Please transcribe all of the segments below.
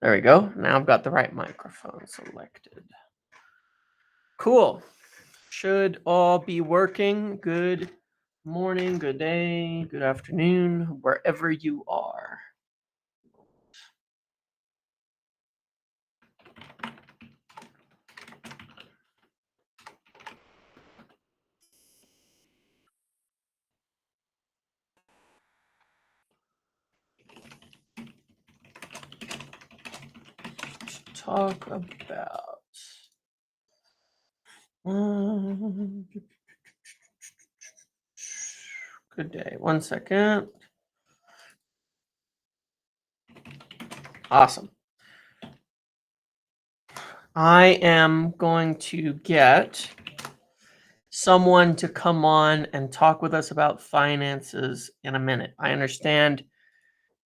There we go. Now I've got the right microphone selected. Cool. Should all be working. Good morning, good day, good afternoon, wherever you are. Talk about good day. 1 second. Awesome. I am going to get someone to come on and talk with us about finances in a minute. I understand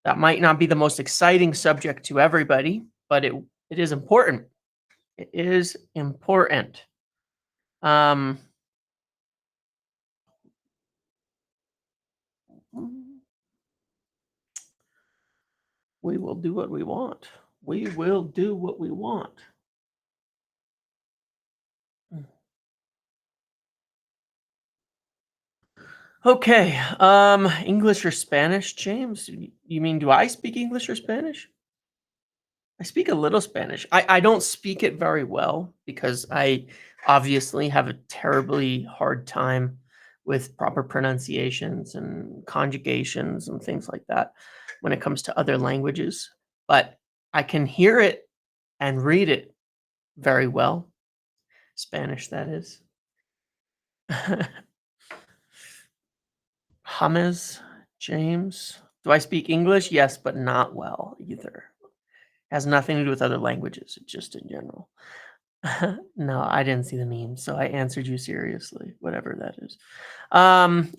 that might not be the most exciting subject to everybody, but it is important. It is important. We will do what we want. We will do what we want. Okay. English or Spanish, James? You mean, do I speak English or Spanish? I speak a little Spanish. I don't speak it very well because I obviously have a terribly hard time with proper pronunciations and conjugations and things like that when it comes to other languages. But I can hear it and read it very well. Spanish, that is. James, James. Do I speak English? Yes, but not well either. Has nothing to do with other languages, just in general. No, I didn't see the meme, so I answered you seriously, whatever that is.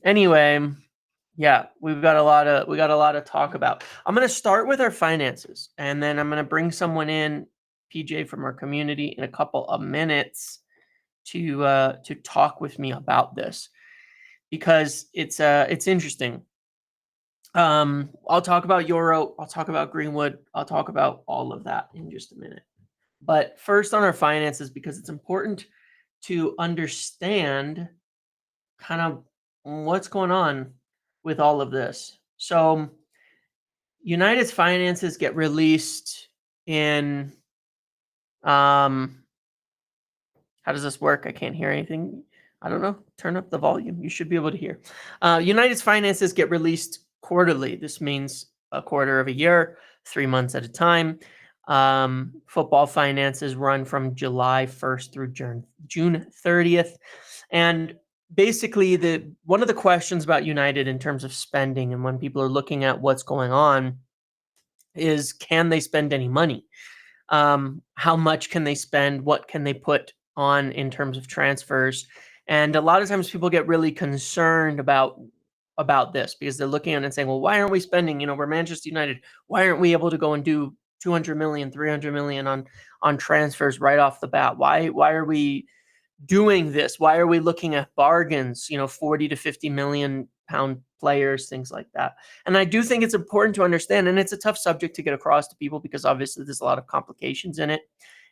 Anyway, yeah, we got a lot of talk about. I'm gonna start with our finances, and then I'm gonna bring someone in, PJ from our community, in a couple of minutes to talk with me about this because it's interesting. I'll talk about Yoro, I'll talk about Greenwood, I'll talk about all of that in just a minute. But first on our finances, because it's important to understand kind of what's going on with all of this. So United's finances get released in how does this work? I can't hear anything. I don't know. Turn up the volume. You should be able to hear. United's finances get released quarterly. This means a quarter of a year, 3 months at a time. Football finances run from July 1st through June 30th. And basically, one of the questions about United in terms of spending and when people are looking at what's going on is, can they spend any money? How much can they spend? What can they put on in terms of transfers? And a lot of times people get really concerned about this because they're looking at it and saying, well, why aren't we spending? We're Manchester United. Why aren't we able to go and do 200 million, 300 million on transfers right off the bat? Why are we doing this? Why are we looking at bargains, 40 to 50 million pound players, things like that? And I do think it's important to understand, and it's a tough subject to get across to people because obviously there's a lot of complications in it.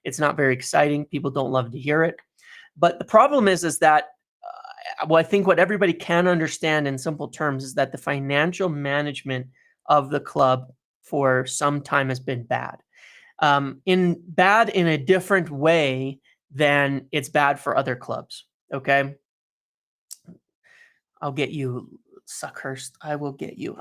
It's not very exciting. People don't love to hear it. But the problem is that I think what everybody can understand in simple terms is that the financial management of the club for some time has been bad. In a different way than it's bad for other clubs. Okay. I'll get you, Suckhurst. I will get you.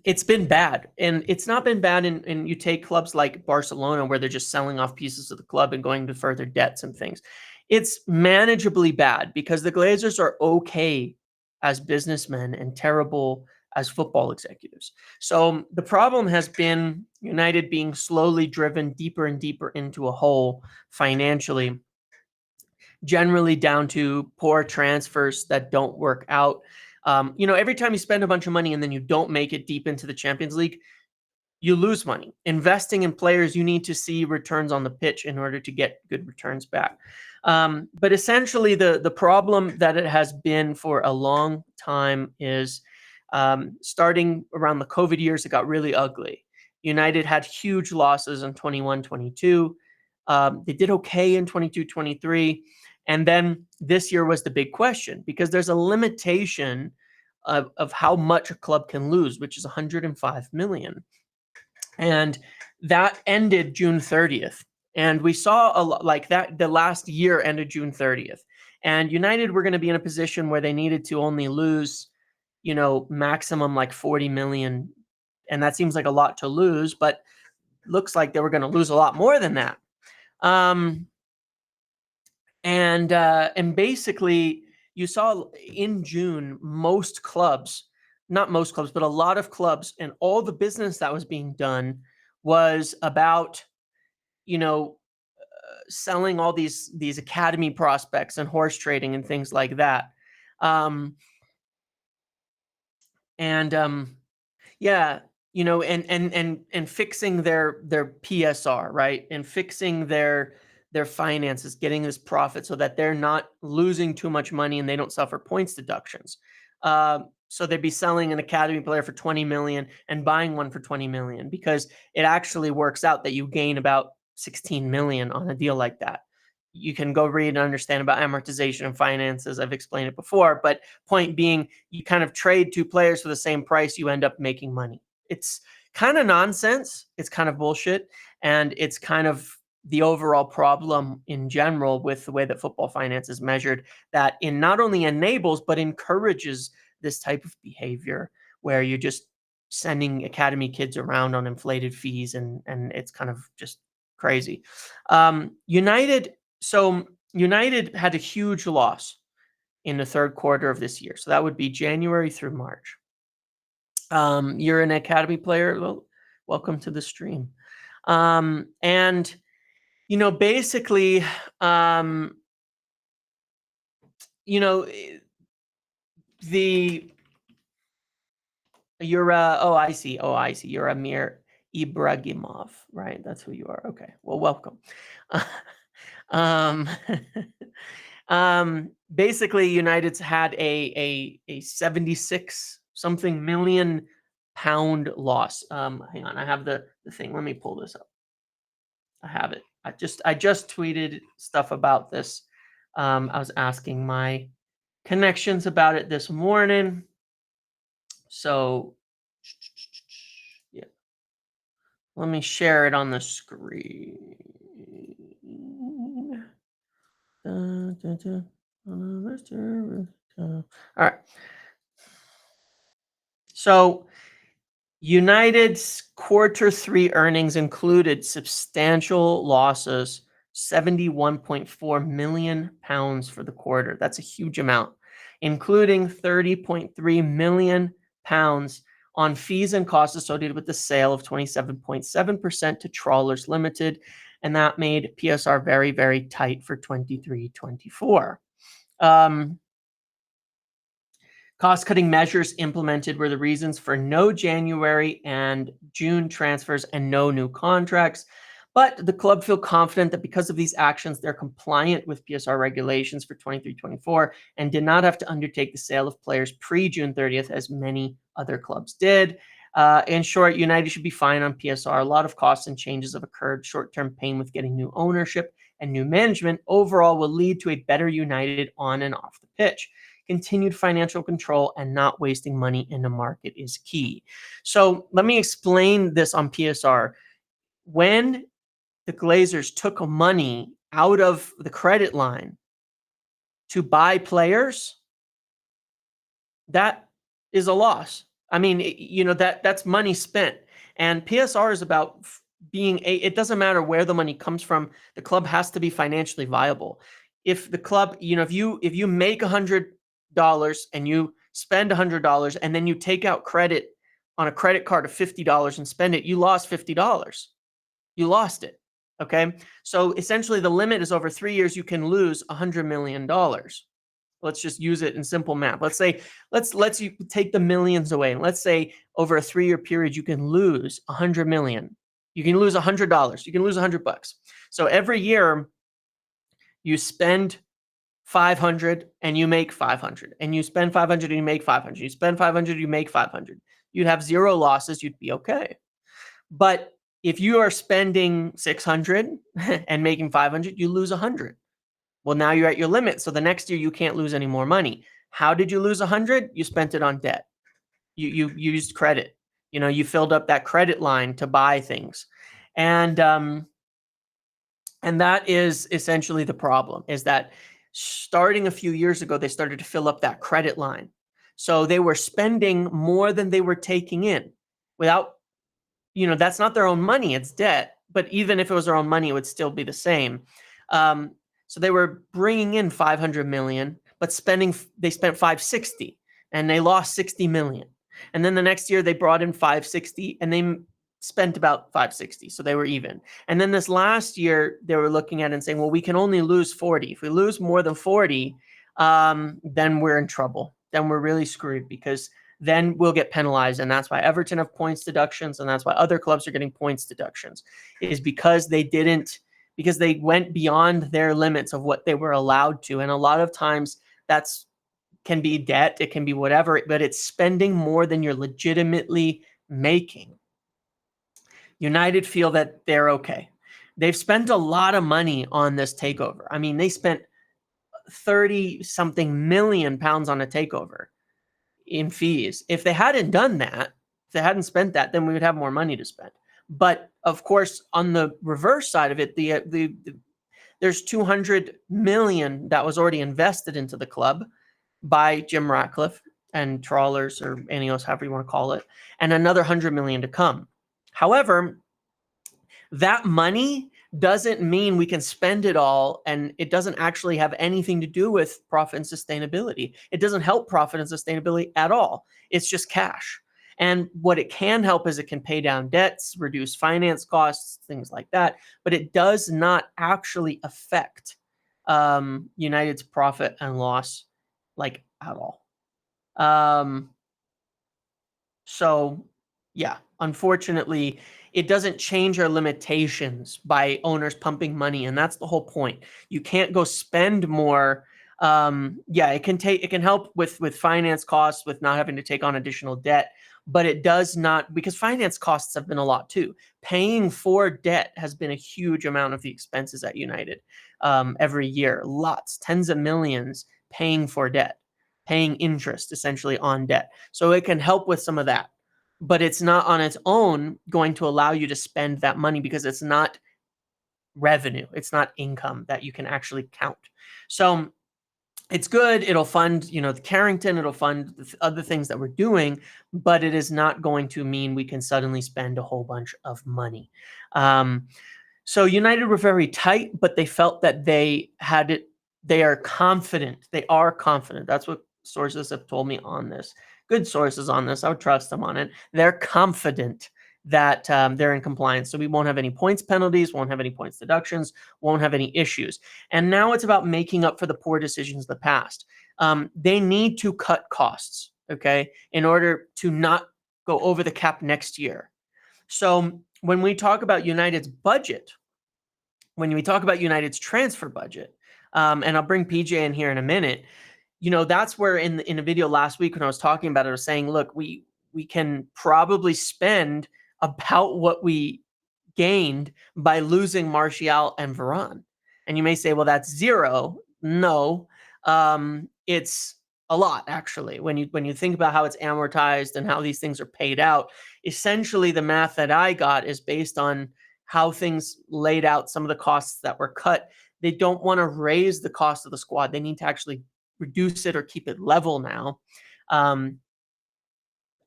It's been bad, and it's not been bad in you take clubs like Barcelona where they're just selling off pieces of the club and going to further debts and things. It's manageably bad because the Glazers are okay as businessmen and terrible as football executives. So the problem has been United being slowly driven deeper and deeper into a hole financially, generally down to poor transfers that don't work out. Every time you spend a bunch of money and then you don't make it deep into the Champions League, you lose money. Investing in players, you need to see returns on the pitch in order to get good returns back. But essentially, the problem that it has been for a long time is Starting around the COVID years, it got really ugly. United had huge losses in 21-22. They did okay in 22-23. And then this year was the big question, because there's a limitation of how much a club can lose, which is 105 million. And that ended June 30th. And we saw a lot like that. The last year ended June 30th. And United were going to be in a position where they needed to only lose, maximum like 40 million. And that seems like a lot to lose, but looks like they were going to lose a lot more than that. And basically you saw in June, most clubs, not most clubs, but a lot of clubs, and all the business that was being done was about, selling all these academy prospects and horse trading and things like that. Yeah, and fixing their PSR, right? And fixing their finances, getting this profit so that they're not losing too much money and they don't suffer points deductions. So they'd be selling an academy player for 20 million and buying one for 20 million, because it actually works out that you gain about 16 million on a deal like that. You can go read and understand about amortization and finances. I've explained it before, but point being, you kind of trade two players for the same price, you end up making money. It's kind of nonsense. It's kind of bullshit. And it's kind of the overall problem in general with the way that football finance is measured, that it not only enables, but encourages this type of behavior where you're just sending academy kids around on inflated fees, and it's kind of just crazy. United had a huge loss in the third quarter of this year. So that would be January through March. You're an academy player. Well, welcome to the stream. And basically, you're I see. You're Amir Ibrahimov, right? That's who you are. Okay. Well, welcome. Basically, United's had a 76 something million pound loss. Hang on, I have the thing. Let me pull this up. I have it. I just tweeted stuff about this. I was asking my connections about it this morning. So yeah, let me share it on the screen. All right. So United's quarter three earnings included substantial losses, 71.4 million pounds for the quarter. That's a huge amount, including 30.3 million pounds on fees and costs associated with the sale of 27.7% to Trawlers Limited. And that made PSR very, very tight for 23-24. Cost-cutting measures implemented were the reasons for no January and June transfers and no new contracts. But the club feel confident that because of these actions, they're compliant with PSR regulations for 23-24 and did not have to undertake the sale of players pre-June 30th, as many other clubs did. In short, United should be fine on PSR. A lot of costs and changes have occurred. Short-term pain with getting new ownership and new management overall will lead to a better United on and off the pitch. Continued financial control and not wasting money in the market is key. So let me explain this on PSR. When the Glazers took money out of the credit line to buy players, that is a loss. I mean, that's money spent. And PSR is about being it doesn't matter where the money comes from. The club has to be financially viable. If the club, if you make $100 and you spend $100 and then you take out credit on a credit card of $50 and spend it, you lost $50. You lost it. Okay. So essentially the limit is over 3 years, you can lose $100 million. Let's just use it in simple math. Let's say, let's you take the millions away. And let's say over a 3-year period, you can lose 100 million. You can lose $100. You can lose $100. So every year you spend 500 and you make 500, and you spend 500 and you make 500, you spend 500, you make 500. You'd have 0 losses, you'd be okay. But if you are spending 600 and making 500, you lose 100. Well, now you're at your limit. So the next year you can't lose any more money. How did you lose 100? You spent it on debt. You used credit. You filled up that credit line to buy things. And that is essentially the problem, is that starting a few years ago, they started to fill up that credit line. So they were spending more than they were taking in without, that's not their own money, it's debt. But even if it was their own money, it would still be the same. So they were bringing in 500 million, but they spent 560 and they lost 60 million. And then the next year they brought in 560 and they spent about 560. So they were even. And then this last year they were looking at it and saying, well, we can only lose 40. If we lose more than 40, then we're in trouble. Then we're really screwed, because then we'll get penalized. And that's why Everton have points deductions. And that's why other clubs are getting points deductions, is because they went beyond their limits of what they were allowed to. And a lot of times can be debt, it can be whatever, but it's spending more than you're legitimately making. United feel that they're okay. They've spent a lot of money on this takeover. I mean, they spent 30 something million pounds on a takeover in fees. If they hadn't done that, if they hadn't spent that, then we would have more money to spend. But of course, on the reverse side of it, there's 200 million that was already invested into the club by Jim Ratcliffe and trawlers, or Ineos, however you want to call it, and another 100 million to come. However, that money doesn't mean we can spend it all, and it doesn't actually have anything to do with profit and sustainability. It doesn't help profit and sustainability at all. It's just cash. And what it can help is it can pay down debts, reduce finance costs, things like that, but it does not actually affect United's profit and loss like at all. So yeah, unfortunately, it doesn't change our limitations by owners pumping money, and that's the whole point. You can't go spend more. It can help with finance costs, with not having to take on additional debt, but it does not, because finance costs have been a lot too. Paying for debt has been a huge amount of the expenses at United every year. Lots, tens of millions paying for debt, paying interest essentially on debt. So it can help with some of that. But it's not on its own going to allow you to spend that money, because it's not revenue. It's not income that you can actually count. So it's good. It'll fund, the Carrington, it'll fund the other things that we're doing, but it is not going to mean we can suddenly spend a whole bunch of money. So United were very tight, but they felt that they had it. They are confident. They are confident. That's what sources have told me on this. Good sources on this. I would trust them on it. They're confident that they're in compliance. So we won't have any points penalties, won't have any points deductions, won't have any issues. And now it's about making up for the poor decisions of the past. They need to cut costs, okay, in order to not go over the cap next year. So when we talk about United's budget, when we talk about United's transfer budget, and I'll bring PJ in here in a minute, that's where in a video last week when I was talking about it, I was saying, look, we can probably spend about what we gained by losing Martial and Varane. And you may say, well, that's zero. No, it's a lot, actually. When you think about how it's amortized and how these things are paid out, essentially the math that I got is based on how things laid out, some of the costs that were cut. They don't want to raise the cost of the squad. They need to actually reduce it or keep it level now.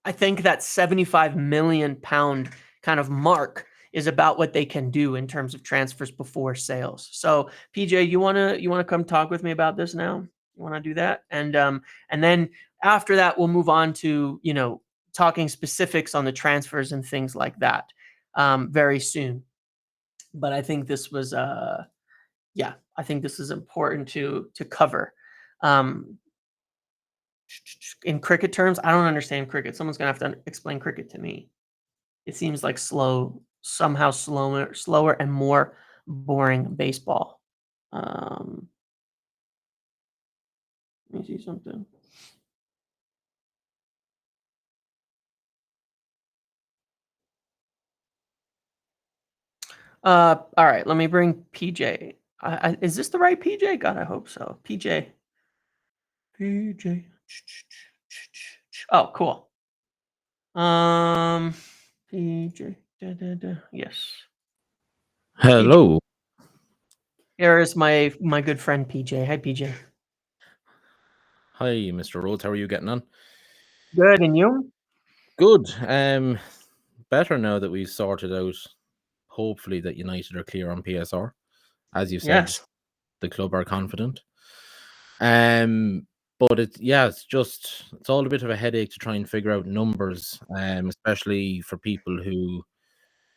I think that 75 million pound kind of mark is about what they can do in terms of transfers before sales. So PJ, you wanna come talk with me about this now? You wanna do that? And then after that, we'll move on to talking specifics on the transfers and things like that very soon. But I think this was I think this is important to cover. In cricket terms, I don't understand cricket. Someone's gonna have to explain cricket to me. It seems like somehow slower and more boring baseball. Let me see something. All right, let me bring PJ. Is this the right PJ? God, I hope so. PJ. PJ. Oh, cool. PJ. Yes. Hello. Here is my good friend PJ. Hi, PJ. Hi, Mr. Rhodes. How are you getting on? Good, and you? Good. Better now that we've sorted out, hopefully, that United are clear on PSR. As you said, Yes. the club are confident. But it's all a bit of a headache to try and figure out numbers, especially for people who,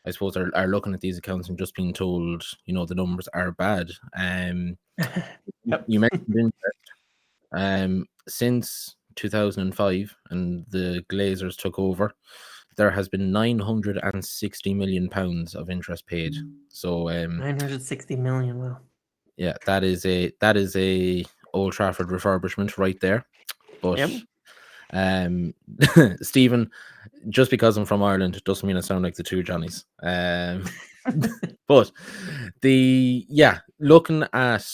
I suppose, are looking at these accounts and just being told, the numbers are bad. Yep. You mentioned interest. Since 2005 and the Glazers took over, there has been 960 million pounds of interest paid. So 960 million. Wow. yeah, that is a Old Trafford refurbishment right there. But Yep. Stephen, just because I'm from Ireland doesn't mean I sound like the two Johnnies. But looking at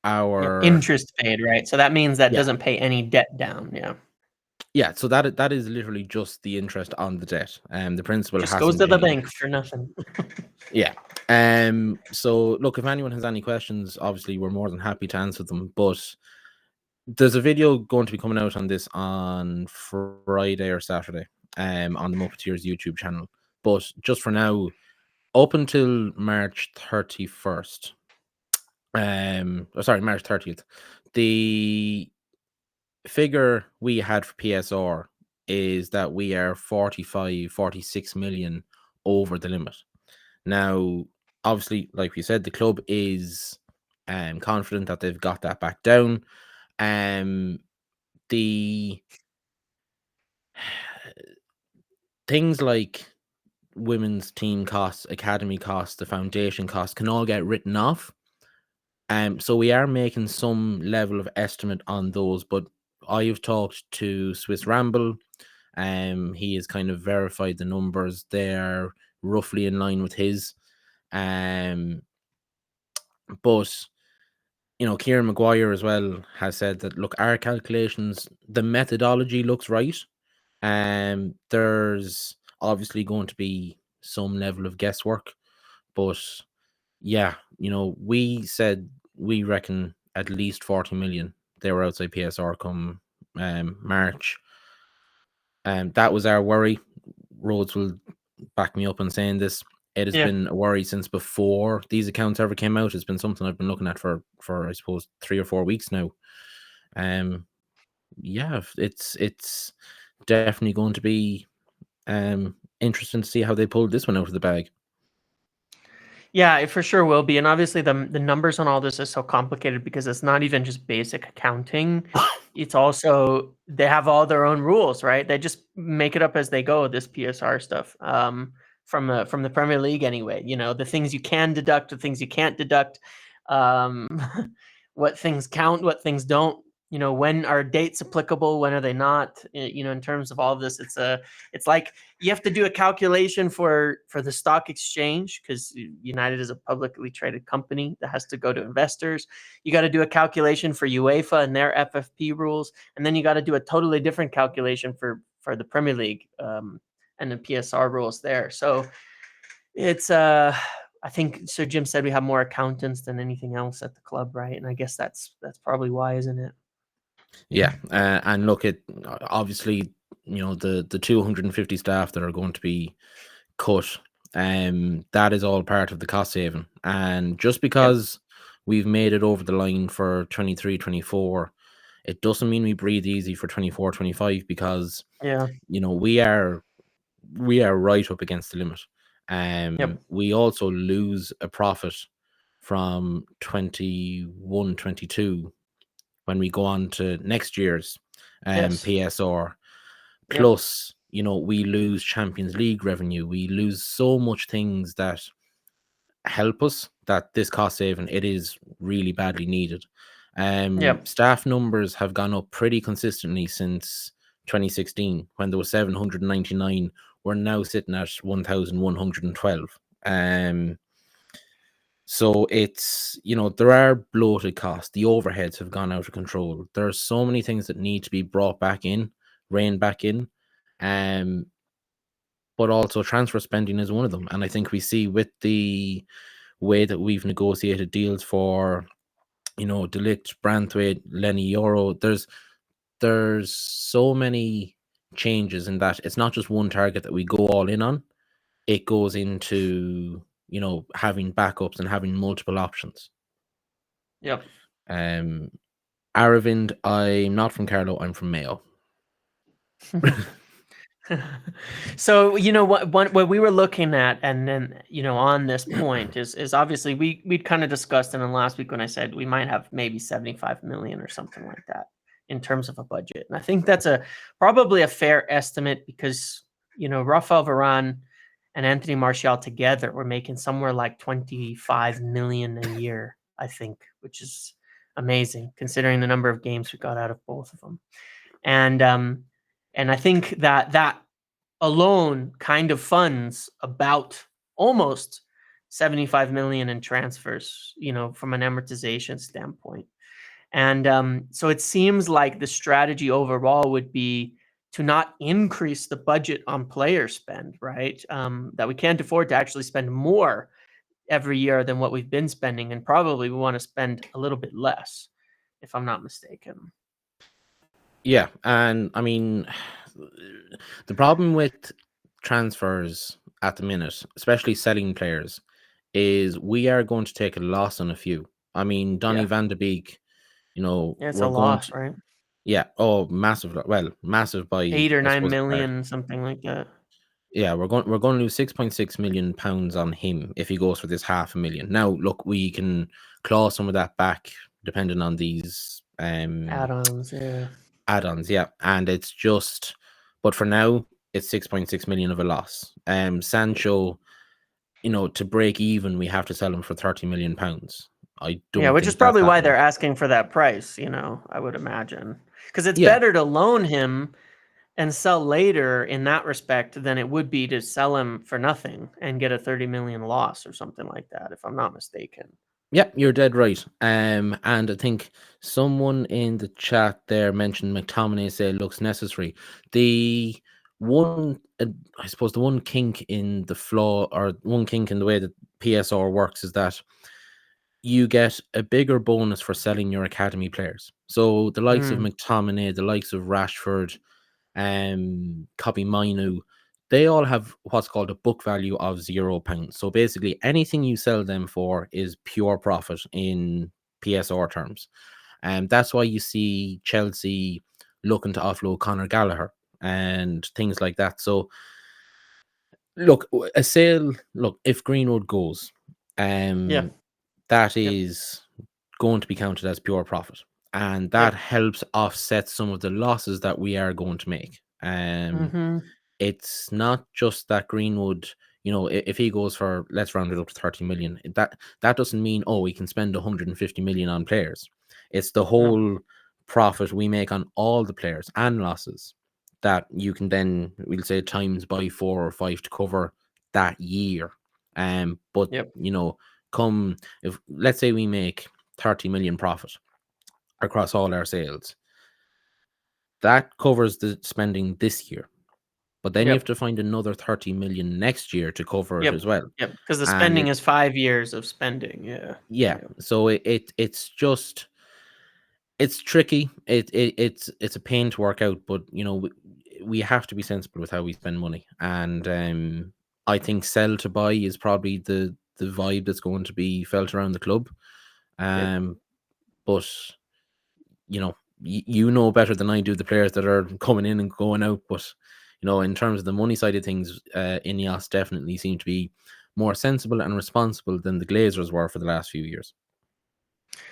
our interest paid, right? So that means that yeah doesn't pay any debt down. Yeah. yeah so that is literally just the interest on the debt, and the principal Just goes hasn't to the changed. bank for nothing. Yeah. So look, if anyone has any questions, obviously we're more than happy to answer them. But there's a video going to be coming out on this on Friday or Saturday, on the Muppeteers YouTube channel. But just for now, up until March 31st, March 30th, the figure we had for PSR is that we are 46 million over the limit. Now, obviously, like we said, the club is confident that they've got that back down. The things like women's team costs, academy costs, the foundation costs can all get written off. So we are making some level of estimate on those, but I've talked to Swiss Ramble. He has kind of verified the numbers. They're roughly in line with his. But Kieran Maguire as well has said that, look, our calculations, the methodology looks right. There's obviously going to be some level of guesswork, but yeah, we said we reckon at least 40 million. They were outside PSR come March. That was our worry. Rhodes will back me up on saying this. It has been a worry since before these accounts ever came out. It's been something I've been looking at for I suppose 3 or 4 weeks now. It's definitely going to be interesting to see how they pulled this one out of the bag. Yeah, it for sure will be. And obviously the numbers on all this is so complicated because it's not even just basic accounting. It's also, they have all their own rules, right? They just make it up as they go, this PSR stuff. From the Premier League anyway, the things you can deduct, the things you can't deduct, what things count, what things don't, when are dates applicable, when are they not, in terms of all of this. It's like you have to do a calculation for the stock exchange because United is a publicly traded company that has to go to investors. You got to do a calculation for UEFA and their FFP rules, and then you got to do a totally different calculation for the Premier League and the PSR rules there. So it's I think Sir Jim said we have more accountants than anything else at the club, right? And I guess that's probably why, isn't it? Yeah, and look, at obviously, the 250 staff that are going to be cut, that is all part of the cost saving. And just because we've made it over the line for 23-24, it doesn't mean we breathe easy for 24-25, because we are right up against the limit. We also lose a profit from 21-22 when we go on to next year's PSR. Plus, we lose Champions League revenue. We lose so much things that help us, that this cost saving, it is really badly needed. Yep. Staff numbers have gone up pretty consistently since 2016, when there was 799. We're now sitting at 1,112. So it's, there are bloated costs. The overheads have gone out of control. There are so many things that need to be brought back in, reined back in. But also transfer spending is one of them. And I think we see with the way that we've negotiated deals for, Delict, Branthwaite, Lenny, Yoro, there's so many changes in that it's not just one target that we go all in on. It goes into, having backups and having multiple options. Yep. Aravind, I'm not from Carlow, I'm from Mayo. So what we were looking at, and then on this point is obviously we'd kind of discussed in the last week when I said we might have maybe 75 million or something like that in terms of a budget, and I think that's probably a fair estimate because Rafael Varane and Anthony Martial together were making somewhere like 25 million a year, I think, which is amazing considering the number of games we got out of both of them, and I think that alone kind of funds about almost 75 million in transfers, from an amortization standpoint. And so it seems like the strategy overall would be to not increase the budget on player spend, right? That we can't afford to actually spend more every year than what we've been spending. And probably we want to spend a little bit less, if I'm not mistaken. Yeah, and I mean, the problem with transfers at the minute, especially selling players, is we are going to take a loss on a few. I mean, Donny van de Beek, It's a we're going loss, to, right? massive. Well, massive by, 8 or I 9 suppose. million, something like that. Yeah, we're going to lose 6.6 million pounds on him if he goes for this £500,000. Now, look, we can claw some of that back depending on these Add-ons, yeah. add-ons, yeah. And it's just, but for now, it's 6.6 million of a loss. Sancho, to break even, we have to sell him for 30 million pounds. I don't Which is think that's probably why they're happening. asking for that price, I would imagine. Because it's Yeah, better to loan him and sell later in that respect than it would be to sell him for nothing and get a 30 million loss or something like that, if I'm not mistaken. yeah, you're dead right. And I think someone in the chat there mentioned McTominay say looks necessary. The one, I suppose, the one kink in the flaw, or one kink in the way that PSR works, is that you get a bigger bonus for selling your academy players. So the likes of McTominay, the likes of Rashford, Kobbie Mainoo, they all have what's called a book value of £0. So basically, anything you sell them for is pure profit in PSR terms. And that's why you see Chelsea looking to offload Conor Gallagher and things like that. So look, a sale, if Greenwood goes, Yeah. that is going to be counted as pure profit. And that helps offset some of the losses that we are going to make. It's not just that Greenwood, if he goes for, let's round it up to 30 million, that doesn't mean, we can spend 150 million on players. It's the whole profit we make on all the players and losses that you can then, we'll say, times by 4 or 5 to cover that year. But come, if let's say we make 30 million profit across all our sales, that covers the spending this year. But then you have to find another 30 million next year to cover it as well. Yep, because the spending is 5 years of spending. Yeah. So it's just, it's tricky. It's a pain to work out, but we have to be sensible with how we spend money. And I think sell to buy is probably the vibe that's going to be felt around the club. But you know better than I do the players that are coming in and going out. But in terms of the money side of things, Ineos definitely seem to be more sensible and responsible than the Glazers were for the last few years.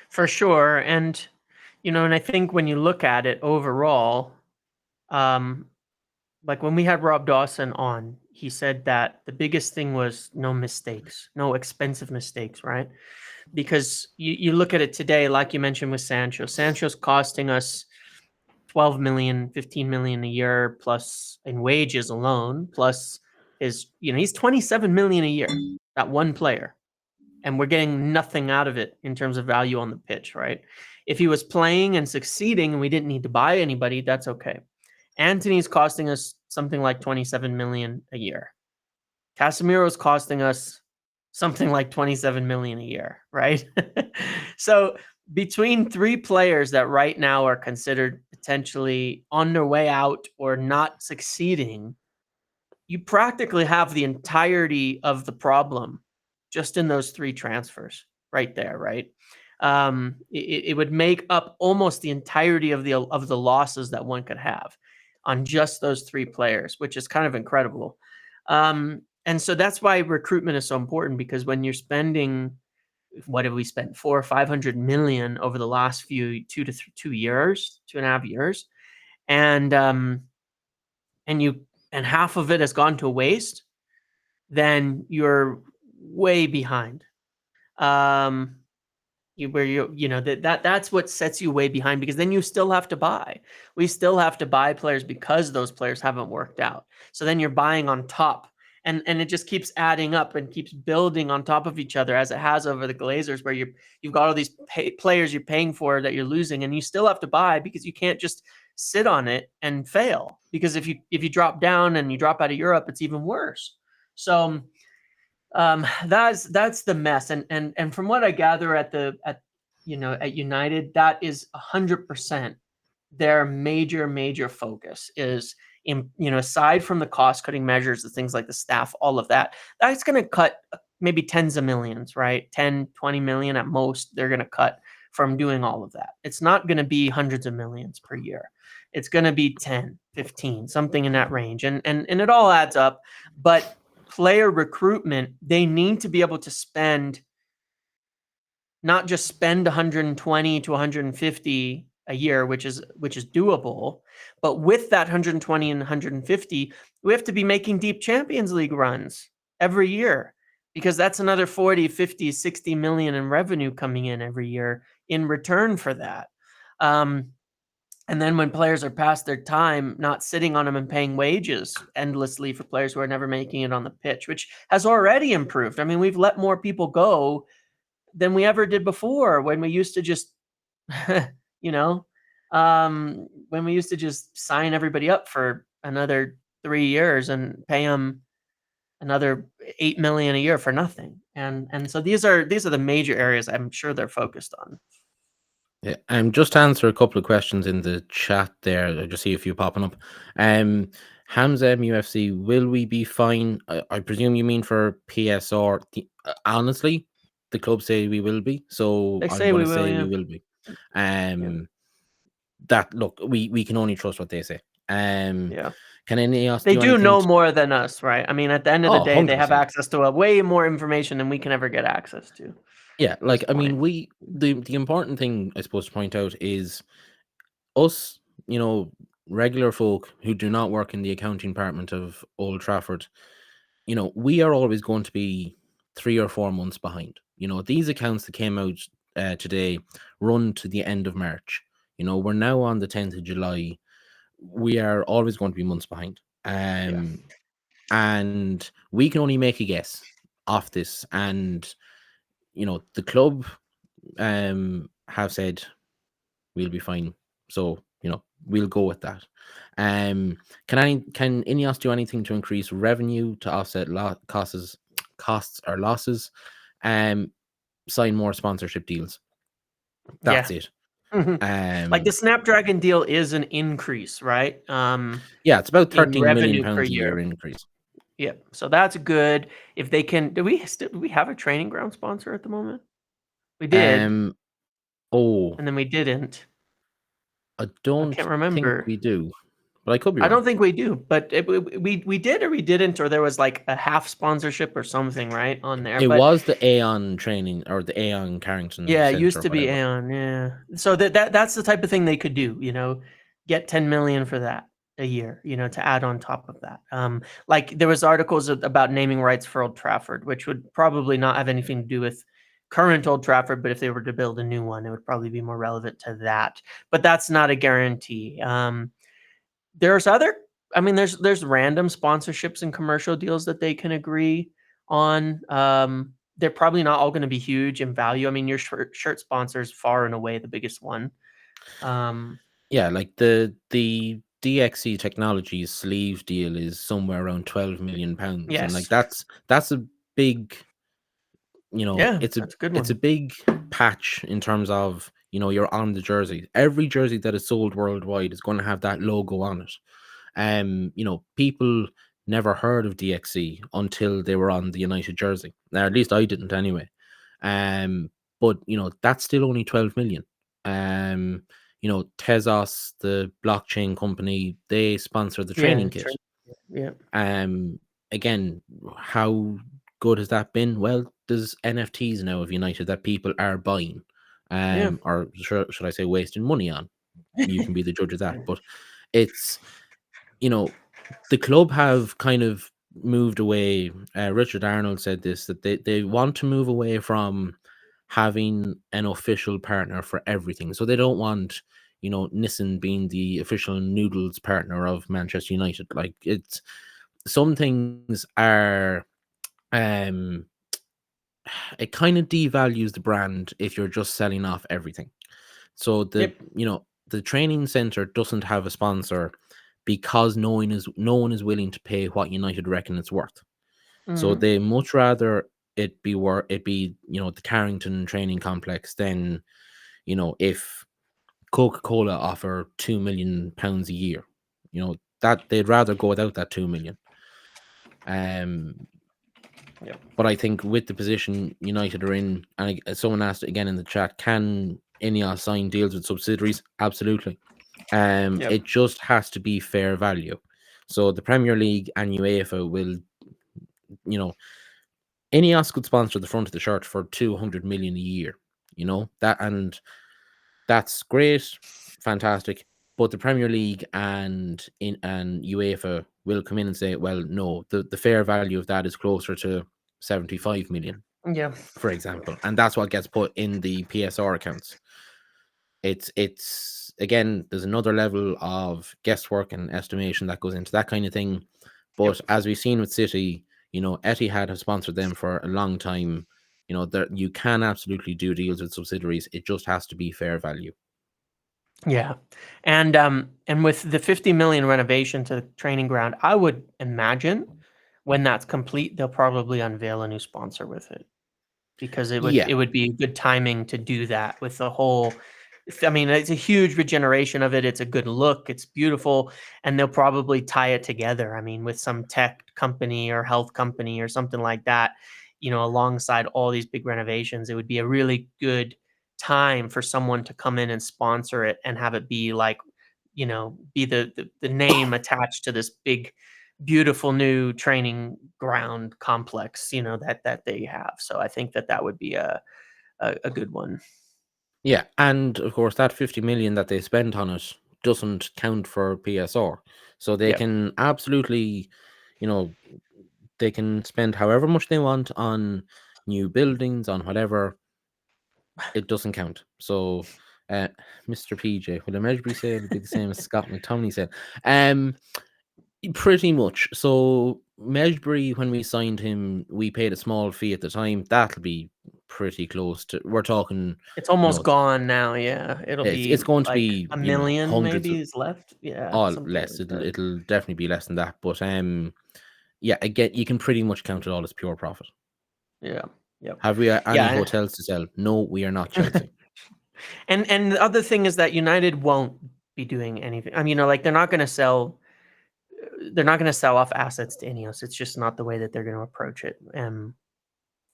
For sure. And and I think when you look at it overall, like when we had Rob Dawson on, he said that the biggest thing was no mistakes, no expensive mistakes, right? Because you look at it today, like you mentioned with Sancho. Sancho's costing us 12 million, 15 million a year plus in wages alone, plus he's 27 million a year, that one player. And we're getting nothing out of it in terms of value on the pitch, right? If he was playing and succeeding and we didn't need to buy anybody, that's okay. Antony's costing us something like 27 million a year. Casemiro's costing us something like 27 million a year, right? So between three players that right now are considered potentially on their way out or not succeeding, you practically have the entirety of the problem just in those three transfers right there, right? It would make up almost the entirety of the losses that one could have on just those three players, which is kind of incredible. And so that's why recruitment is so important, because when you're spending, what have we spent, 400 or 500 million over the last few 2 years, 2.5 years, and half of it has gone to waste, then you're way behind. That's what sets you way behind, because then you still have to buy. We still have to buy players because those players haven't worked out. So then you're buying on top, and it just keeps adding up and keeps building on top of each other, as it has over the Glazers, where you've got all these players you're paying for that you're losing, and you still have to buy because you can't just sit on it and fail. Because if you drop down and you drop out of Europe, it's even worse. So that's the mess, and from what I gather at United, that is 100% their major focus is in, aside from the cost cutting measures, the things like the staff, all of that's going to cut maybe tens of millions, right? 10-20 million at most they're going to cut from doing all of that. It's not going to be hundreds of millions per year. It's going to be 10, 15, something in that range, and it all adds up. But player recruitment, they need to be able to not just spend 120 to 150 a year, which is doable, but with that 120 and 150, we have to be making deep Champions League runs every year, because that's another 40, 50, 60 million in revenue coming in every year in return for that. And then when players are past their time, not sitting on them and paying wages endlessly for players who are never making it on the pitch, which has already improved. I mean, we've let more people go than we ever did before, when we used to just, when we used to just sign everybody up for another 3 years and pay them another 8 million a year for nothing. And so these are the major areas I'm sure they're focused on. Yeah, just to answer a couple of questions in the chat there. I just see a few popping up. Hamza MUFC, will we be fine? I presume you mean for PSR. Honestly, the club say we will be, so I'm going to say we will be. That, look, we can only trust what they say. Yeah. Can any of us They do know more than us, right? I mean, at the end of the day, 100%. They have access to a way more information than we can ever get access to. Yeah, like, I mean, the important thing, I suppose, to point out is us, regular folk who do not work in the accounting department of Old Trafford, we are always going to be 3 or 4 months behind. These accounts that came out today run to the end of March. We're now on the 10th of July. We are always going to be months behind. And we can only make a guess off this. And, the club have said we'll be fine. So, we'll go with that. Can Ineos do anything to increase revenue to offset costs or losses? Sign more sponsorship deals. That's it. Like the Snapdragon deal is an increase, right? Yeah, it's about 13 million pounds a year increase. Yeah, so that's good. If they can, do we have a training ground sponsor at the moment? We did. And then we didn't. I can't remember. Think we do, but I could be wrong. I don't think we do, but we did or we didn't, or there was like a half sponsorship or something, right, on there. It was the Aon training or the Aon Carrington. Yeah, it used to be Aon. Yeah, so that's the type of thing they could do. Get 10 million for that, a year, to add on top of that. Like there was articles about naming rights for Old Trafford, which would probably not have anything to do with current Old Trafford, but if they were to build a new one, it would probably be more relevant to that. But that's not a guarantee. There's there's random sponsorships and commercial deals that they can agree on. They're probably not all going to be huge in value. I mean, your shirt sponsor is far and away the biggest one. Yeah, like the DXC Technologies sleeve deal is somewhere around £12 million, and like Yes. that's a big, Yeah, it's that's a good a one. big patch in terms of you're on the jersey. Every jersey that is sold worldwide is going to have that logo on it. People never heard of DXC until they were on the United jersey. Now, at least I didn't anyway. But that's still only 12 million. Tezos, the blockchain company, they sponsor the Yeah, training kit. yeah, Again, how good has that been? Well, there's NFTs now of United that people are buying, yeah. or should I say, wasting money on. You can be the judge of that, but it's the club have kind of moved away. Richard Arnold said this, that they want to move away from having an official partner for everything. So they don't want, Nissan being the official noodles partner of Manchester United. Like it's some things are um it kind of devalues the brand if you're just selling off everything. So Yep. the training center doesn't have a sponsor because no one is willing to pay what United reckon it's worth. So Mhm. they much rather it be the Carrington training complex than if Coca-Cola offer £2 million a year. That they'd rather go without that 2 million. Yep. But I think with the position United are in, and someone asked again in the chat, can Ineos sign deals with subsidiaries? Absolutely. Yep. It just has to be fair value. So the Premier League and UEFA will, Ineos could sponsor the front of the shirt for 200 million a year. That's great, fantastic. But the Premier League and UEFA will come in and say, well, no, the fair value of that is closer to 75 million, Yeah. for example, and that's what gets put in the PSR accounts. It's again, there's another level of guesswork and estimation that goes into that kind of thing. But Yep. as we've seen with City, Etihad have sponsored them for a long time. You can absolutely do deals with subsidiaries. It just has to be fair value. Yeah. And with the 50 million renovation to the training ground, I would imagine when that's complete, they'll probably unveil a new sponsor with it. Because it would Yeah, it would be good timing to do that with the whole. I mean, it's a huge regeneration of it. It's a good look. It's beautiful, and they'll probably tie it together. I mean, with some tech company or health company or something like that, alongside all these big renovations, it would be a really good time for someone to come in and sponsor it and have it be like, be the name attached to this big beautiful new training ground complex, that they have. So I think that would be a good one. yeah, and of course that 50 million that they spent on it doesn't count for PSR, so they Yep. can absolutely, you know, they can spend however much they want on new buildings, on whatever. It doesn't count. So, uh, Mr. PJ, will a Medjugorje sale be the same as Scott McTominay sale? Um, Pretty much. So Medjugorje, when we signed him, we paid a small fee at the time. That'll be pretty close to. We're talking, It's you almost know, gone now. Yeah. It'll it's be going to like be a million hundreds of, maybe is left. Yeah. or Something less. like It'll that. it'll definitely be less than that. But yeah, again, you can pretty much count it all as pure profit. Yeah. Yep. Have we any Yeah. hotels to sell? No, we are not Chelsea. And the other thing is that United won't be doing anything. I mean, like they're not going to sell off assets to Ineos. It's just not the way that they're going to approach it.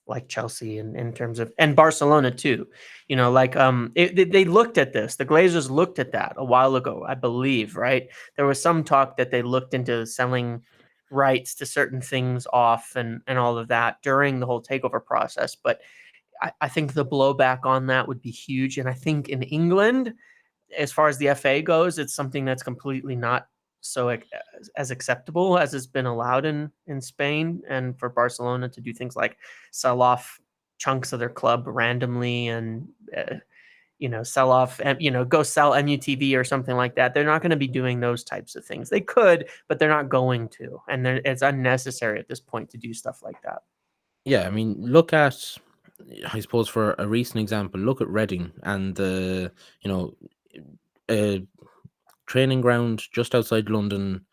Like Chelsea in terms of, and Barcelona too, like they looked at this. The Glazers looked at that a while ago, I believe, right? There was some talk that they looked into selling rights to certain things off and all of that during the whole takeover process. But I think the blowback on that would be huge. And I think in England, as far as the FA goes, it's something that's completely not as acceptable as it's been allowed in Spain, and for Barcelona to do things like sell off chunks of their club randomly and sell off, go sell MUTV or something like that. They're not going to be doing those types of things. They could, but they're not going to, and it's unnecessary at this point to do stuff like that. Yeah, I mean, look at, I suppose, for a recent example, look at Reading and the training ground just outside London.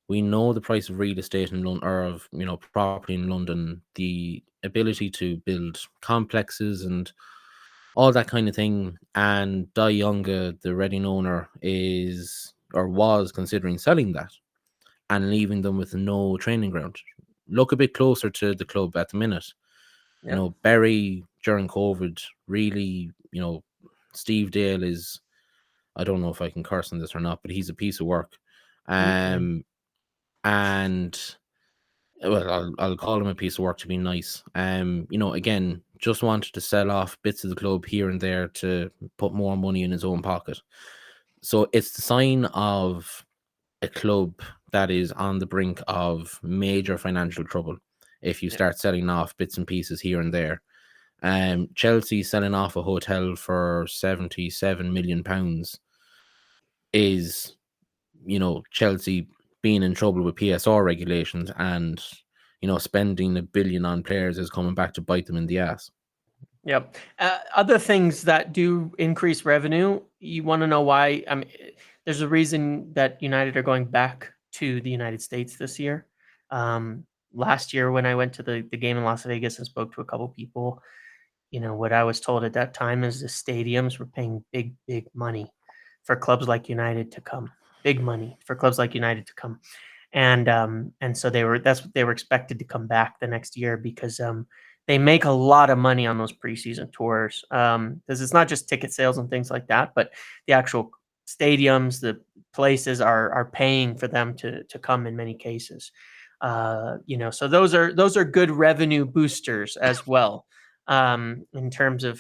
We know the price of real estate in London, or of property in London, the ability to build complexes and all that kind of thing. And Dai Yonga, the Reading owner, is or was considering selling that and leaving them with no training ground. Look a bit closer to the club at the minute. Yeah. Bury during COVID, really, Steve Dale is, I don't know if I can curse on this or not, but he's a piece of work. And well, I'll call him a piece of work to be nice. Again, just wanted to sell off bits of the club here and there to put more money in his own pocket. So it's the sign of a club that is on the brink of major financial trouble if you start selling off bits and pieces here and there. Chelsea selling off a hotel for £77 million is, Chelsea being in trouble with PSR regulations, and spending $1 billion on players is coming back to bite them in the ass. Yep. Other things that do increase revenue, you want to know why? I mean, there's a reason that United are going back to the United States this year. Last year, when I went to the game in Las Vegas and spoke to a couple people, what I was told at that time is the stadiums were paying big, big money for clubs like United to come. Big money for clubs like United to come, and so they were expected to come back the next year because they make a lot of money on those preseason tours, because it's not just ticket sales and things like that, but the actual stadiums, the places are paying for them to come in many cases. So those are good revenue boosters as well, in terms of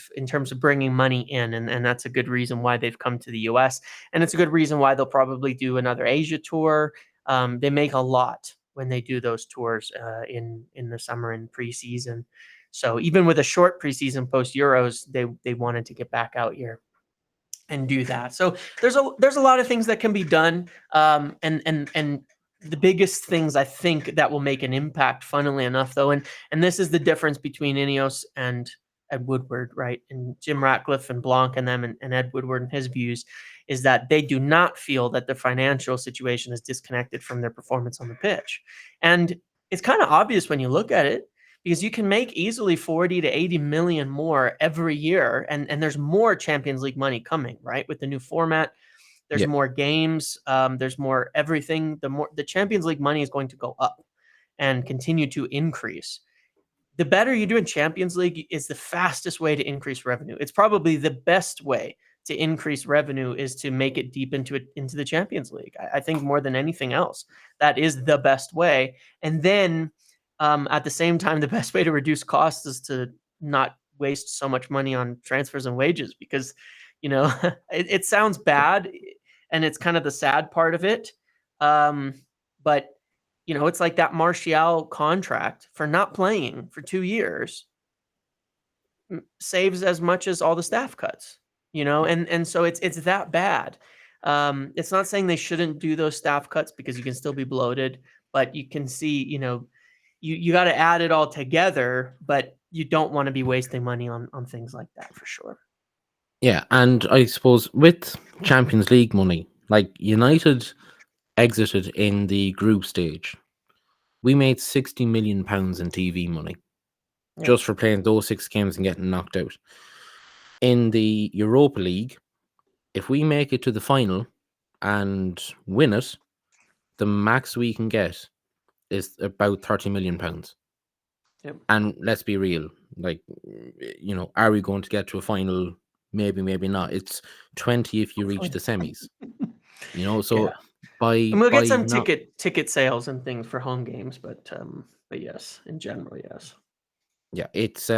bringing money in, and that's a good reason why they've come to the US, and it's a good reason why they'll probably do another Asia tour. They make a lot when they do those tours in the summer and preseason. So even with a short preseason post Euros, they wanted to get back out here and do that. So there's a lot of things that can be done, and the biggest things I think that will make an impact, funnily enough, though, and this is the difference between Ineos and Ed Woodward, right? And Jim Ratcliffe and Blanc and them, and Ed Woodward and his views is that they do not feel that the financial situation is disconnected from their performance on the pitch. And it's kind of obvious when you look at it, because you can make easily 40 to 80 million more every year, and there's more Champions League money coming, right? With the new format, there's more games, there's more everything. The Champions League money is going to go up and continue to increase. The better you do in Champions League is the fastest way to increase revenue. It's probably the best way to increase revenue is to make it deep into the Champions League. I think more than anything else, that is the best way. And then at the same time, the best way to reduce costs is to not waste so much money on transfers and wages, because, it sounds bad, and it's kind of the sad part of it. But, it's like that Martial contract for not playing for 2 years saves as much as all the staff cuts, and so it's that bad. It's not saying they shouldn't do those staff cuts, because you can still be bloated, but you can see, you got to add it all together, but you don't want to be wasting money on things like that, for sure. Yeah, and I suppose with Champions League money, like United exited in the group stage, we made £60 million in TV money just for playing those 6 games and getting knocked out. In the Europa League, if we make it to the final and win it, the max we can get is about £30 million. Yep. And let's be real, like, are we going to get to a final? Maybe, maybe not. It's 20 if you reach the semis. So and we'll get some ticket sales and things for home games, but yes, in general, yes. Yeah, it's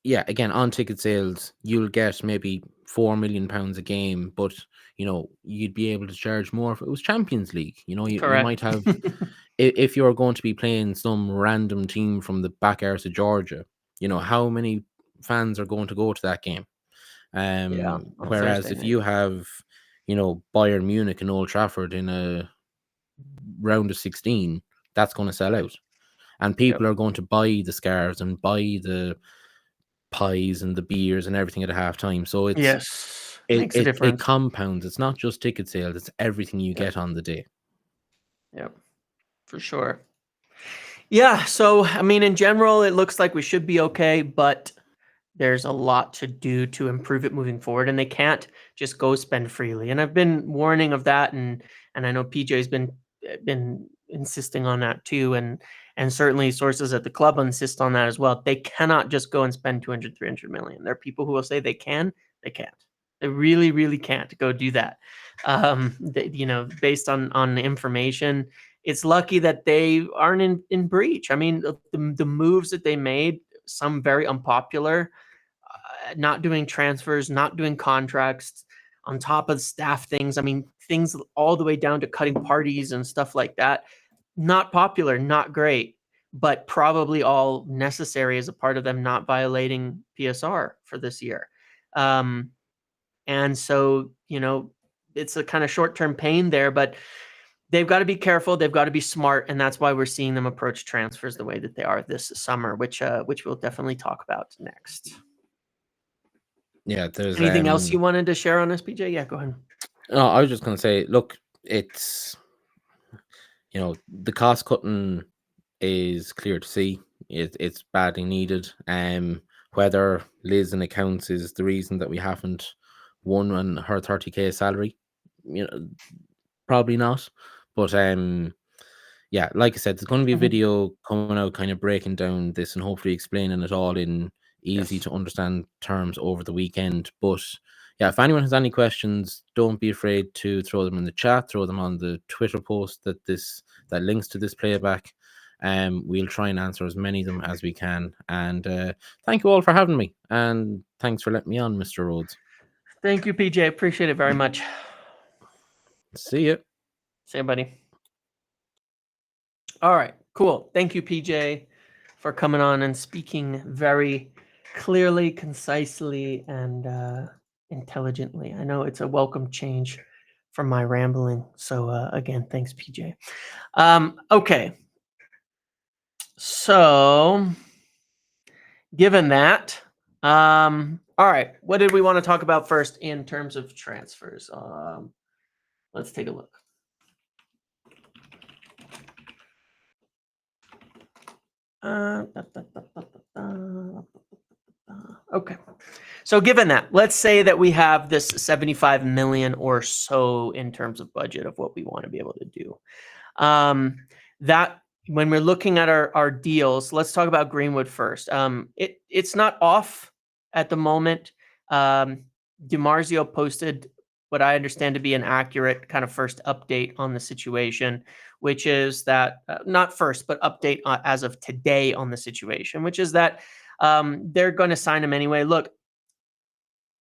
yeah, again, on ticket sales, you'll get maybe £4 million a game, but you'd be able to charge more if it was Champions League. You might Correct. have, if you're going to be playing some random team from the back arse of Georgia, how many fans are going to go to that game? Yeah, on Whereas Thursday if you maybe. have, Bayern Munich and Old Trafford in a round of 16, that's going to sell out. And people Yep. are going to buy the scarves and buy the pies and the beers and everything at a half time. So Yes, it, makes a it it difference. compounds. It's not just ticket sales, it's everything you Yep. get on the day. Yep, for sure. Yeah, so I mean, in general, it looks like we should be okay, but there's a lot to do to improve it moving forward, and they can't just go spend freely. And I've been warning of that, and I know PJ's been insisting on that too, and certainly sources at the club insist on that as well. They cannot just go and spend 200, 300 million. There are people who will say they can, they can't. They really, really can't go do that. Based on the information, it's lucky that they aren't in breach. I mean, the moves that they made, some very unpopular, not doing transfers, not doing contracts, on top of staff things. I mean, things all the way down to cutting parties and stuff like that. Not popular, not great, but probably all necessary as a part of them not violating PSR for this year. And so, it's a kind of short-term pain there, but they've got to be careful. They've got to be smart, and that's why we're seeing them approach transfers the way that they are this summer, which we'll definitely talk about next. Yeah, there's Anything else you wanted to share on SPJ? Yeah, go ahead. no, I was just going to say, look, it's the cost cutting is clear to see. It's badly needed. Whether Liz in accounts is the reason that we haven't won on her 30k salary, probably not. But yeah, like I said, there's going to be a video coming out kind of breaking down this and hopefully explaining it all in easy to understand terms over the weekend. But yeah, if anyone has any questions, don't be afraid to throw them in the chat, throw them on the Twitter post that links to this playback. We'll try and answer as many of them as we can. And thank you all for having me. And thanks for letting me on, Mr. Rhodes. Thank you, PJ. Appreciate it very much. See you. See you, buddy. All right, cool. Thank you, PJ, for coming on and speaking very clearly, concisely, and intelligently. I know it's a welcome change from my rambling. So again, thanks, PJ. Okay. So given that, all right, what did we want to talk about first in terms of transfers? Let's take a look. Okay. So given that, let's say that we have this 75 million or so in terms of budget of what we want to be able to do. That when we're looking at our deals, let's talk about Greenwood first. It's not off at the moment. DiMarzio posted what I understand to be an accurate kind of first update on the situation, which is that not first, but update as of today on the situation, which is that they're going to sign him anyway. Look,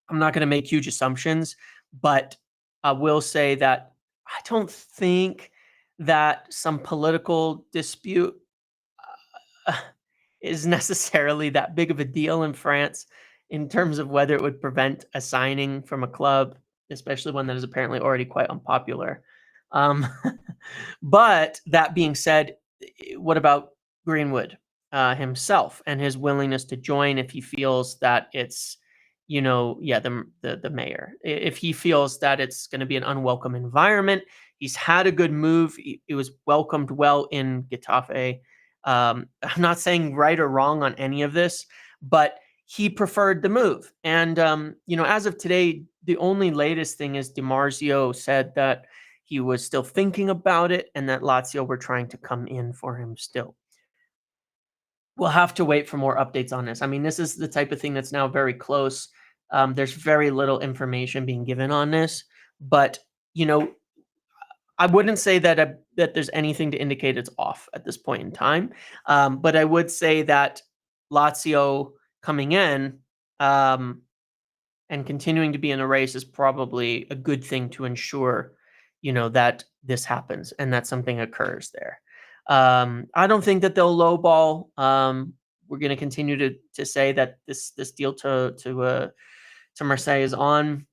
I'm not going to make huge assumptions, but I will say that I don't think that some political dispute is necessarily that big of a deal in France in terms of whether it would prevent a signing from a club, especially one that is apparently already quite unpopular. But that being said, what about Greenwood himself and his willingness to join if he feels that it's, the mayor, if he feels that it's going to be an unwelcome environment? He's had a good move. It was welcomed well in Getafe. I'm not saying right or wrong on any of this, but he preferred the move. And, as of today, the only latest thing is DiMarzio said that he was still thinking about it and that Lazio were trying to come in for him still. We'll have to wait for more updates on this. I mean, this is the type of thing that's now very close. There's very little information being given on this, but, I wouldn't say that there's anything to indicate it's off at this point in time. But I would say that Lazio coming in and continuing to be in the race is probably a good thing to ensure, that this happens and that something occurs there. I don't think that they'll lowball. We're going to continue to say that this deal to Marseille is on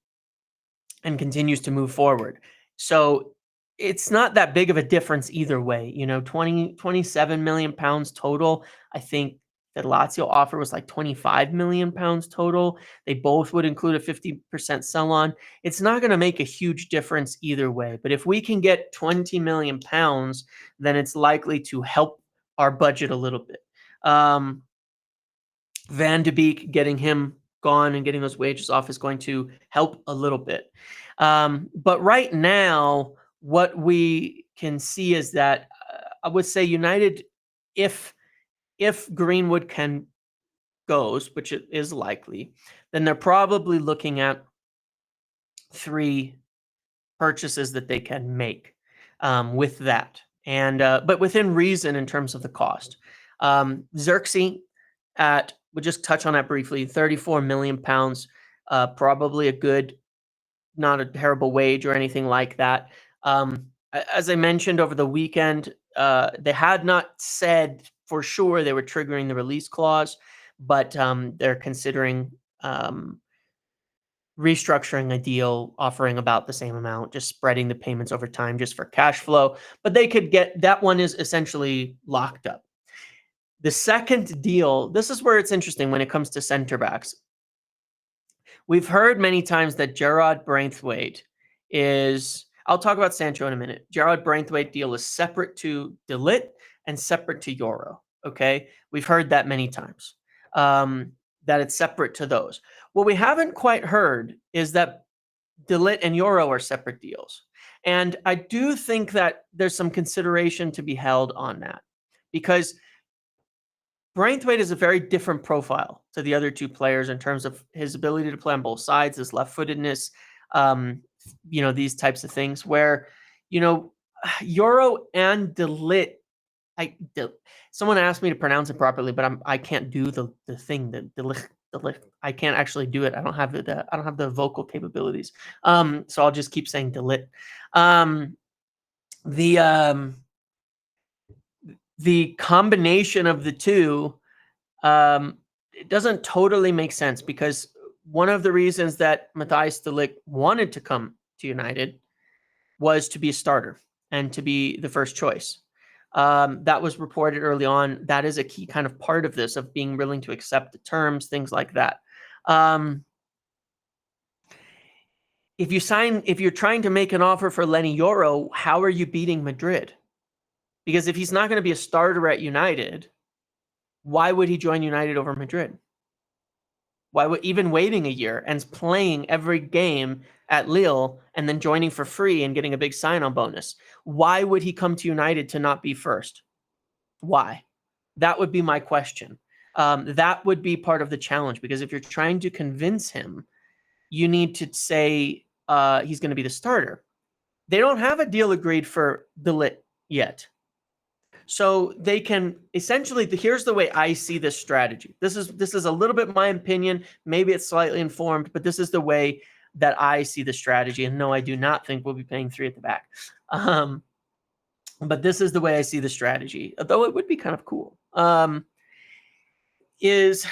and continues to move forward. So it's not that big of a difference either way. 27 million pounds total. I think that Lazio offer was like 25 million pounds total. They both would include a 50% sell-on. It's not going to make a huge difference either way. But if we can get 20 million pounds, then it's likely to help our budget a little bit. Van de Beek, getting him gone and getting those wages off is going to help a little bit. But right now, what we can see is that I would say United, if Greenwood goes, which it is likely, then they're probably looking at 3 purchases that they can make with that, and but within reason in terms of the cost. Zirkzee, we'll just touch on that briefly. 34 million pounds, probably a good, not a terrible wage or anything like that. As I mentioned over the weekend, they had not said for sure they were triggering the release clause, but they're considering restructuring a deal, offering about the same amount, just spreading the payments over time just for cash flow. But they could get that one is essentially locked up. The second deal, this is where it's interesting when it comes to center backs. We've heard many times that Gerard Branthwaite is, I'll talk about Sancho in a minute. Gerard Branthwaite deal is separate to De Ligt and separate to Yoro. Okay. We've heard that many times, that it's separate to those. What we haven't quite heard is that De Ligt and Yoro are separate deals. And I do think that there's some consideration to be held on that, because Branthwaite is a very different profile to the other 2 players in terms of his ability to play on both sides, his left-footedness, these types of things where, Yoro and De Ligt, someone asked me to pronounce it properly, but I can't do the thing that De Ligt. I can't actually do it. I don't have the vocal capabilities. So I'll just keep saying De Ligt. The combination of the 2, it doesn't totally make sense, because one of the reasons that Matthijs de Ligt wanted to come to United was to be a starter and to be the first choice. That was reported early on. That is a key kind of part of this, of being willing to accept the terms, things like that. If you're trying to make an offer for Lenny Yoro, how are you beating Madrid? Because if he's not going to be a starter at United, why would he join United over Madrid? Why would, even waiting a year and playing every game at Lille and then joining for free and getting a big sign-on bonus, why would he come to United to not be first? Why? That would be my question. That would be part of the challenge, because if you're trying to convince him, you need to say he's going to be the starter. They don't have a deal agreed for De Ligt yet. So they can essentially, here's the way I see this strategy. This is a little bit my opinion. Maybe it's slightly informed, but this is the way that I see the strategy. And no, I do not think we'll be paying 3 at the back. But this is the way I see the strategy, though it would be kind of cool. Is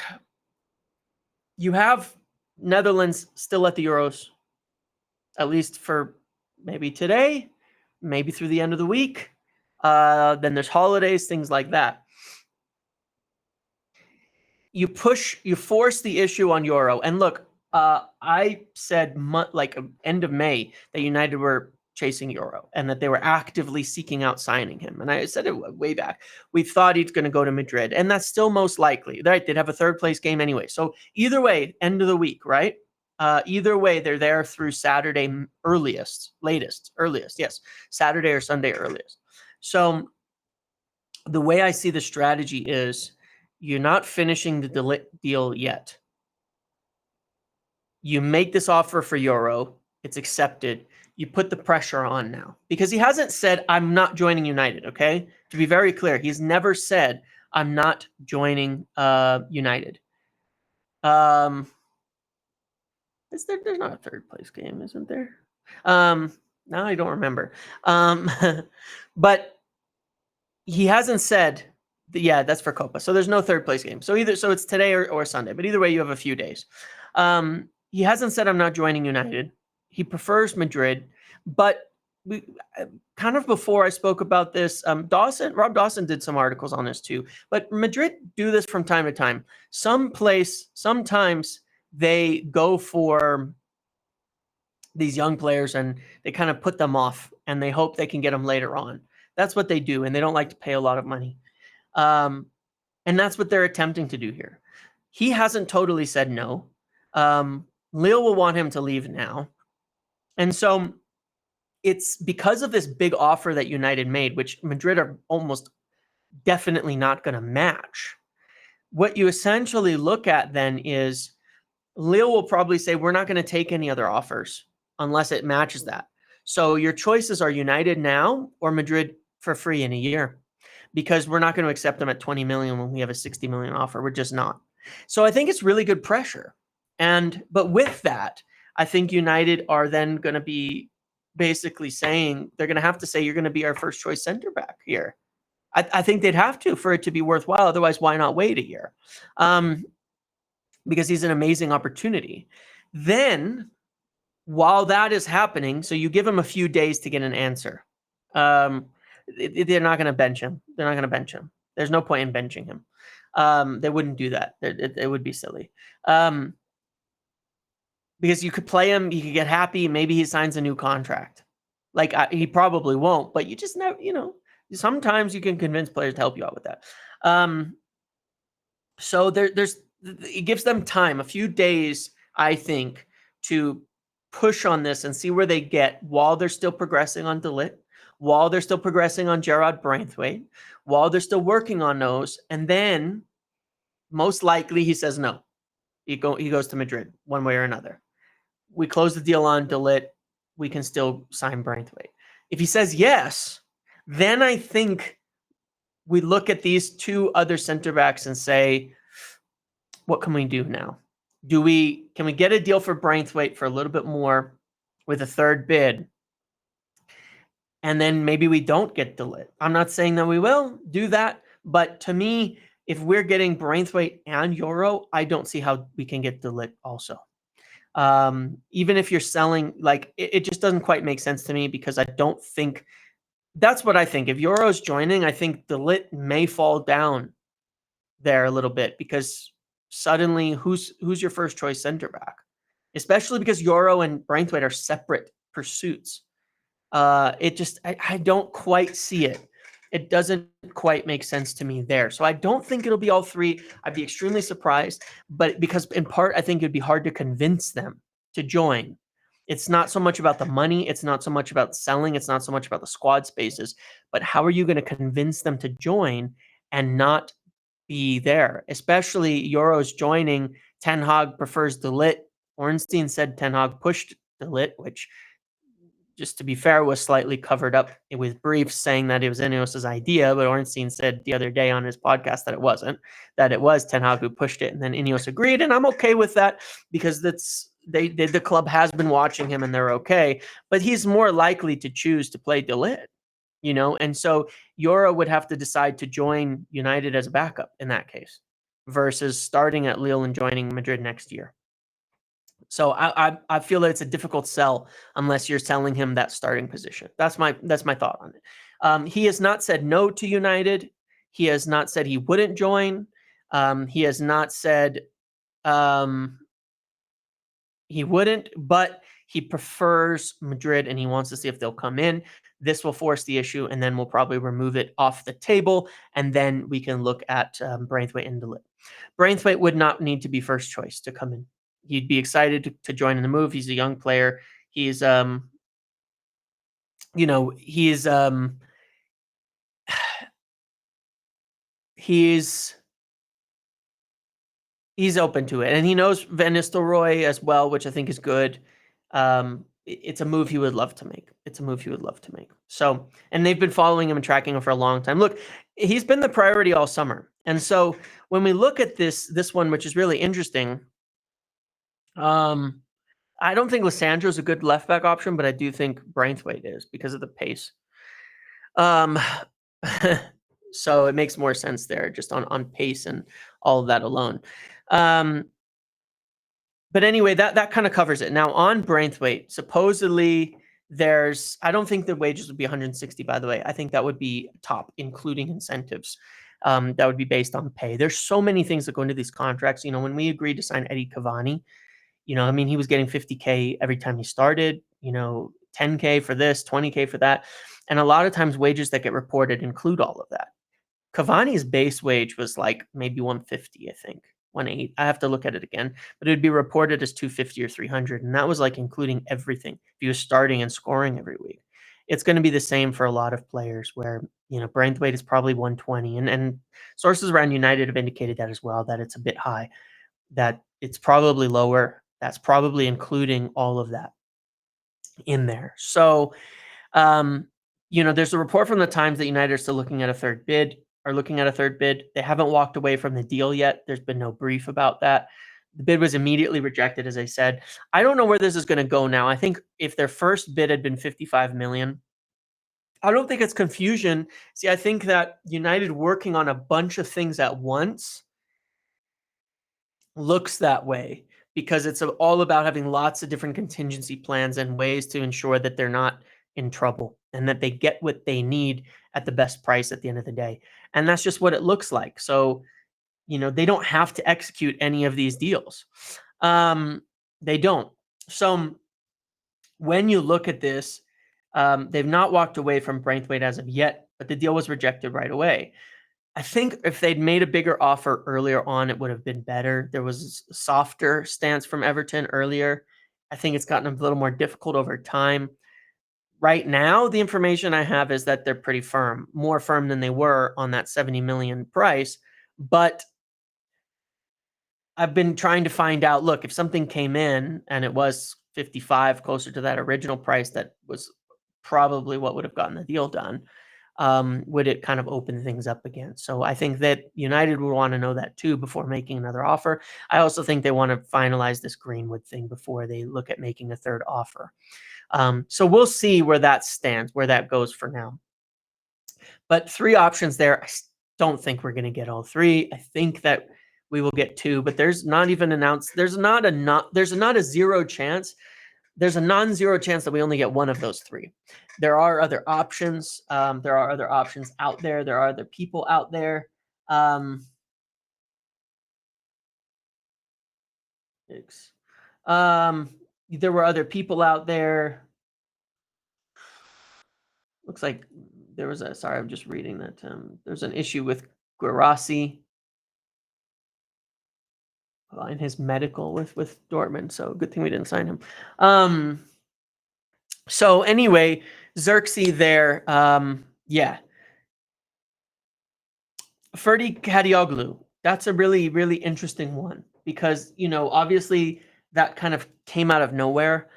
you have Netherlands still at the Euros, at least for maybe today, maybe through the end of the week. Then there's holidays, things like that. You force the issue on Yoro. And look, I said end of May that United were chasing Yoro and that they were actively seeking out signing him. And I said it way back. We thought he's going to go to Madrid, and that's still most likely. Right? They'd have a 3rd place game anyway. So either way, end of the week, right? Either way, they're there through Saturday earliest. Yes, Saturday or Sunday earliest. So the way I see the strategy is, you're not finishing the De Ligt deal yet. You make this offer for Yoro. It's accepted. You put the pressure on now, because he hasn't said, I'm not joining United, okay? To be very clear, he's never said, I'm not joining United. Is there? There's not a third place game, isn't there? Now I don't remember. But he hasn't said. Yeah, that's for Copa. So there's no third place game. So it's today or Sunday. But either way, you have a few days. He hasn't said I'm not joining United. He prefers Madrid, but we kind of before I spoke about this. Rob Dawson did some articles on this too. But Madrid do this from time to time. Sometimes they go for these young players and they kind of put them off and they hope they can get them later on. That's what they do, and they don't like to pay a lot of money. And that's what they're attempting to do here. He hasn't totally said no. Lille will want him to leave now. And so it's because of this big offer that United made, which Madrid are almost definitely not going to match. What you essentially look at then is Lille will probably say, we're not going to take any other offers unless it matches that. So your choices are United now or Madrid for free in a year, because we're not going to accept them at 20 million when we have a 60 million offer. We're just not. So I think it's really good pressure. But with that, I think United are then going to be basically saying, they're going to have to say, you're going to be our first choice center back here. I think they'd have to for it to be worthwhile. Otherwise, why not wait a year? Because he's an amazing opportunity. Then, while that is happening, so you give him a few days to get an answer. They're not going to bench him. They're not going to bench him. There's no point in benching him. They wouldn't do that. It would be silly. Because you could play him, you could get happy, maybe he signs a new contract. Like, he probably won't, but you just never, sometimes you can convince players to help you out with that. So it gives them time, a few days, I think, to push on this and see where they get while they're still progressing on De Ligt, while they're still progressing on Gerard Branthwaite, while they're still working on those. And then most likely he says no. He goes to Madrid one way or another. We close the deal on De Ligt. We can still sign Branthwaite. If he says yes, then I think we look at these two other center backs and say, what can we do now? Can we get a deal for Branthwaite for a little bit more with a third bid? And then maybe we don't get De Ligt. I'm not saying that we will do that, but to me, if we're getting Branthwaite and Yoro, I don't see how we can get De Ligt also. Even if you're selling, like, it just doesn't quite make sense to me, because I don't think that's what I think. If Yoro's joining, I think De Ligt may fall down there a little bit, because suddenly who's your first choice center back? Especially because Yoro and Branthwaite are separate pursuits. I don't quite see it. It doesn't quite make sense to me there. So I don't think it'll be all three. I'd be extremely surprised, but because in part, I think it'd be hard to convince them to join. It's not so much about the money. It's not so much about selling. It's not so much about the squad spaces, but how are you going to convince them to join and not be there? Especially Yoro's joining. Ten Hag prefers De Ligt. Ornstein said Ten Hag pushed De Ligt, which, just to be fair, was slightly covered up with briefs saying that it was Ineos's idea, but Ornstein said the other day on his podcast that it wasn't, that it was Ten Hag who pushed it, and then Ineos agreed, and I'm okay with that, because the club has been watching him and they're okay, but he's more likely to choose to play De Ligt, and so Yoro would have to decide to join United as a backup in that case, versus starting at Lille and joining Madrid next year. So I feel that it's a difficult sell unless you're selling him that starting position. That's my thought on it. He has not said no to United. He has not said he wouldn't join. He has not said he wouldn't, but he prefers Madrid and he wants to see if they'll come in. This will force the issue, and then we'll probably remove it off the table, and then we can look at Branthwaite and De Ligt. Branthwaite would not need to be first choice to come in. He'd be excited to join in the move. He's a young player. He's he's open to it, and he knows Van Nistelrooy as well, which I think is good. It's a move he would love to make. So, and they've been following him and tracking him for a long time. Look, he's been the priority all summer, and so when we look at this one, which is really interesting, I don't think Lissandro is a good left back option, but I do think Branthwaite is because of the pace. So it makes more sense there just on pace and all of that alone. But anyway, that kind of covers it. Now on Branthwaite, supposedly I don't think the wages would be 160, by the way. I think that would be top, including incentives. That would be based on pay. There's so many things that go into these contracts. When we agreed to sign Eddie Cavani, he was getting 50K every time he started, 10K for this, 20K for that. And a lot of times wages that get reported include all of that. Cavani's base wage was like maybe 150, I think. 180. I have to look at it again, but it would be reported as 250 or 300. And that was like including everything. If he was starting and scoring every week. It's going to be the same for a lot of players where, Branthwaite is probably 120. And sources around United have indicated that as well, that it's a bit high, that it's probably lower. That's probably including all of that in there. So, there's a report from the Times that United are still looking at a third bid. They haven't walked away from the deal yet. There's been no brief about that. The bid was immediately rejected, as I said. I don't know where this is going to go now. I think if their first bid had been 55 million, I don't think it's confusion. See, I think that United working on a bunch of things at once looks that way because it's all about having lots of different contingency plans and ways to ensure that they're not in trouble and that they get what they need at the best price at the end of the day. And that's just what it looks like. So, they don't have to execute any of these deals. They don't. So when you look at this, they've not walked away from Branthwaite as of yet, but the deal was rejected right away. I think if they'd made a bigger offer earlier on, it would have been better. There was a softer stance from Everton earlier. I think it's gotten a little more difficult over time. Right now, the information I have is that they're pretty firm, more firm than they were on that 70 million price. But I've been trying to find out, look, if something came in and it was 55, closer to that original price, that was probably what would have gotten the deal done. Would it kind of open things up again? So I think that United would want to know that too before making another offer. I also think they want to finalize this Greenwood thing before they look at making a third offer. So we'll see where that stands, where that goes for now. But 3 options there. I don't think we're going to get all 3. I think that we will get 2, but there's not even announced. There's not a zero chance. There's a non-zero chance that we only get one of those 3. There are other options. There are other options out there. There are other people out there. There were other people out there. Looks like there was sorry, I'm just reading that. There's an issue with Guarassi in his medical with Dortmund. So good thing we didn't sign him. So anyway, Zirkzee there. Yeah. Ferdi Kadioglu. That's a really, really interesting one because, obviously that kind of came out of nowhere,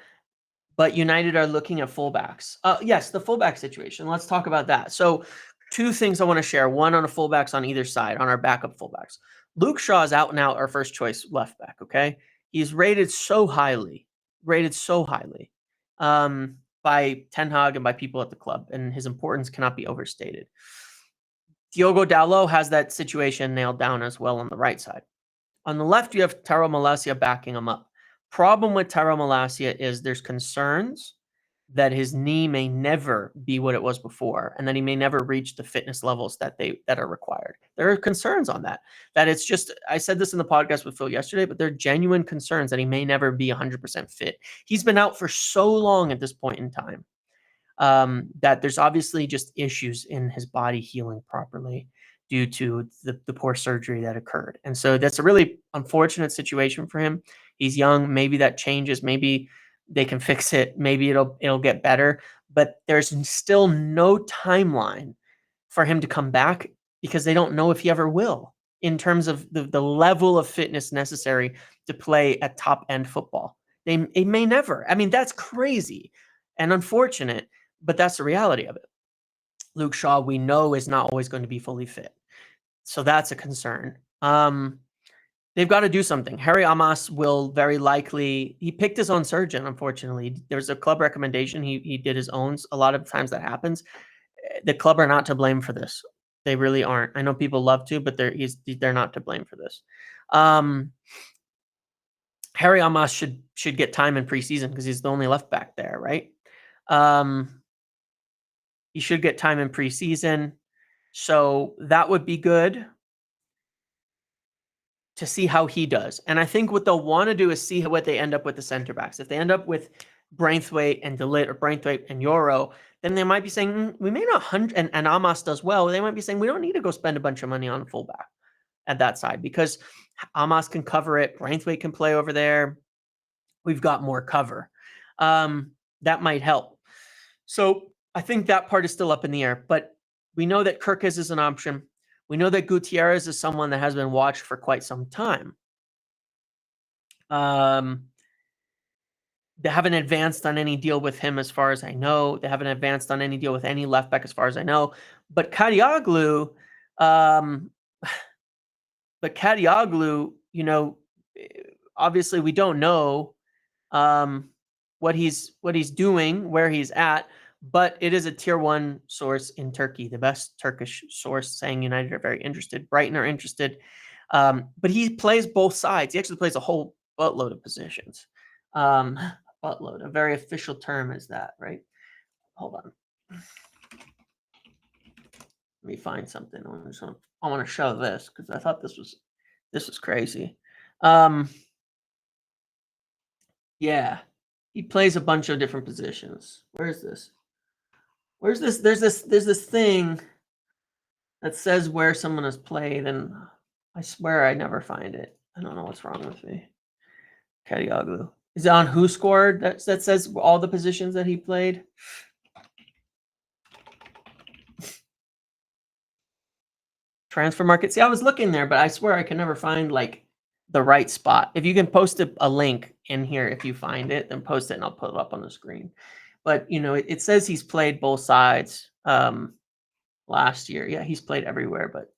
but United are looking at fullbacks. Yes, the fullback situation. Let's talk about that. So 2 things I want to share. One on a fullbacks on either side, on our backup fullbacks. Luke Shaw is out and out our first choice left back, okay? He's rated so highly by Ten Hag and by people at the club, and his importance cannot be overstated. Diogo Dalot has that situation nailed down as well on the right side. On the left, you have Taro Malacia backing him up. Problem with Taro Malacia is there's concerns that his knee may never be what it was before, and that he may never reach the fitness levels that are required. There are concerns on that. That it's just, I said this in the podcast with Phil yesterday, but there are genuine concerns that he may never be 100% fit. He's been out for so long at this point in time that there's obviously just issues in his body healing properly due to the poor surgery that occurred. And so that's a really unfortunate situation for him. He's young. Maybe that changes. Maybe they can fix it. Maybe it'll get better. But there's still no timeline for him to come back because they don't know if he ever will in terms of the level of fitness necessary to play at top-end football. They may never. I mean, that's crazy and unfortunate, but that's the reality of it. Luke Shaw, we know, is not always going to be fully fit. So that's a concern. They've got to do something. Harry Amos will very likely, he picked his own surgeon, unfortunately. There's a club recommendation. He did his own. A lot of times that happens. The club are not to blame for this. They really aren't. I know people love to, but they're not to blame for this. Harry Amos should get time in preseason because he's the only left back there, right? He should get time in preseason. So that would be good to see how he does. And I think what they'll want to do is see what they end up with the center backs. If they end up with Branthwaite and DeLitt or Branthwaite and Yoro, then they might be saying, we may not, and Amos does well, they might be saying, we don't need to go spend a bunch of money on a fullback at that side because Amos can cover it. Branthwaite can play over there. We've got more cover. That might help. So I think that part is still up in the air, but we know that Kirkes is an option. We know that Gutierrez is someone that has been watched for quite some time. They haven't advanced on any deal with him as far as I know. They haven't advanced on any deal with any left back as far as I know. But Kadioglu, you know, obviously we don't know what he's doing, where he's at. But it is a tier 1 source in Turkey, the best Turkish source, saying United are very interested. Brighton are interested. But he plays both sides. He actually plays a whole buttload of positions. Buttload, a very official term is that, right? Hold on. Let me find something. I want to show this because I thought this was crazy. Yeah, he plays a bunch of different positions. Where is this? Where's this? There's this thing that says where someone has played, and I swear I never find it. I don't know what's wrong with me. Kadioglu. Is it on Who Scored that says all the positions that he played? Transfer Market. See, I was looking there, but I swear I can never find like the right spot. If you can post a link in here, if you find it, then post it and I'll put it up on the screen. But, you know, it says he's played both sides last year. Yeah, he's played everywhere, but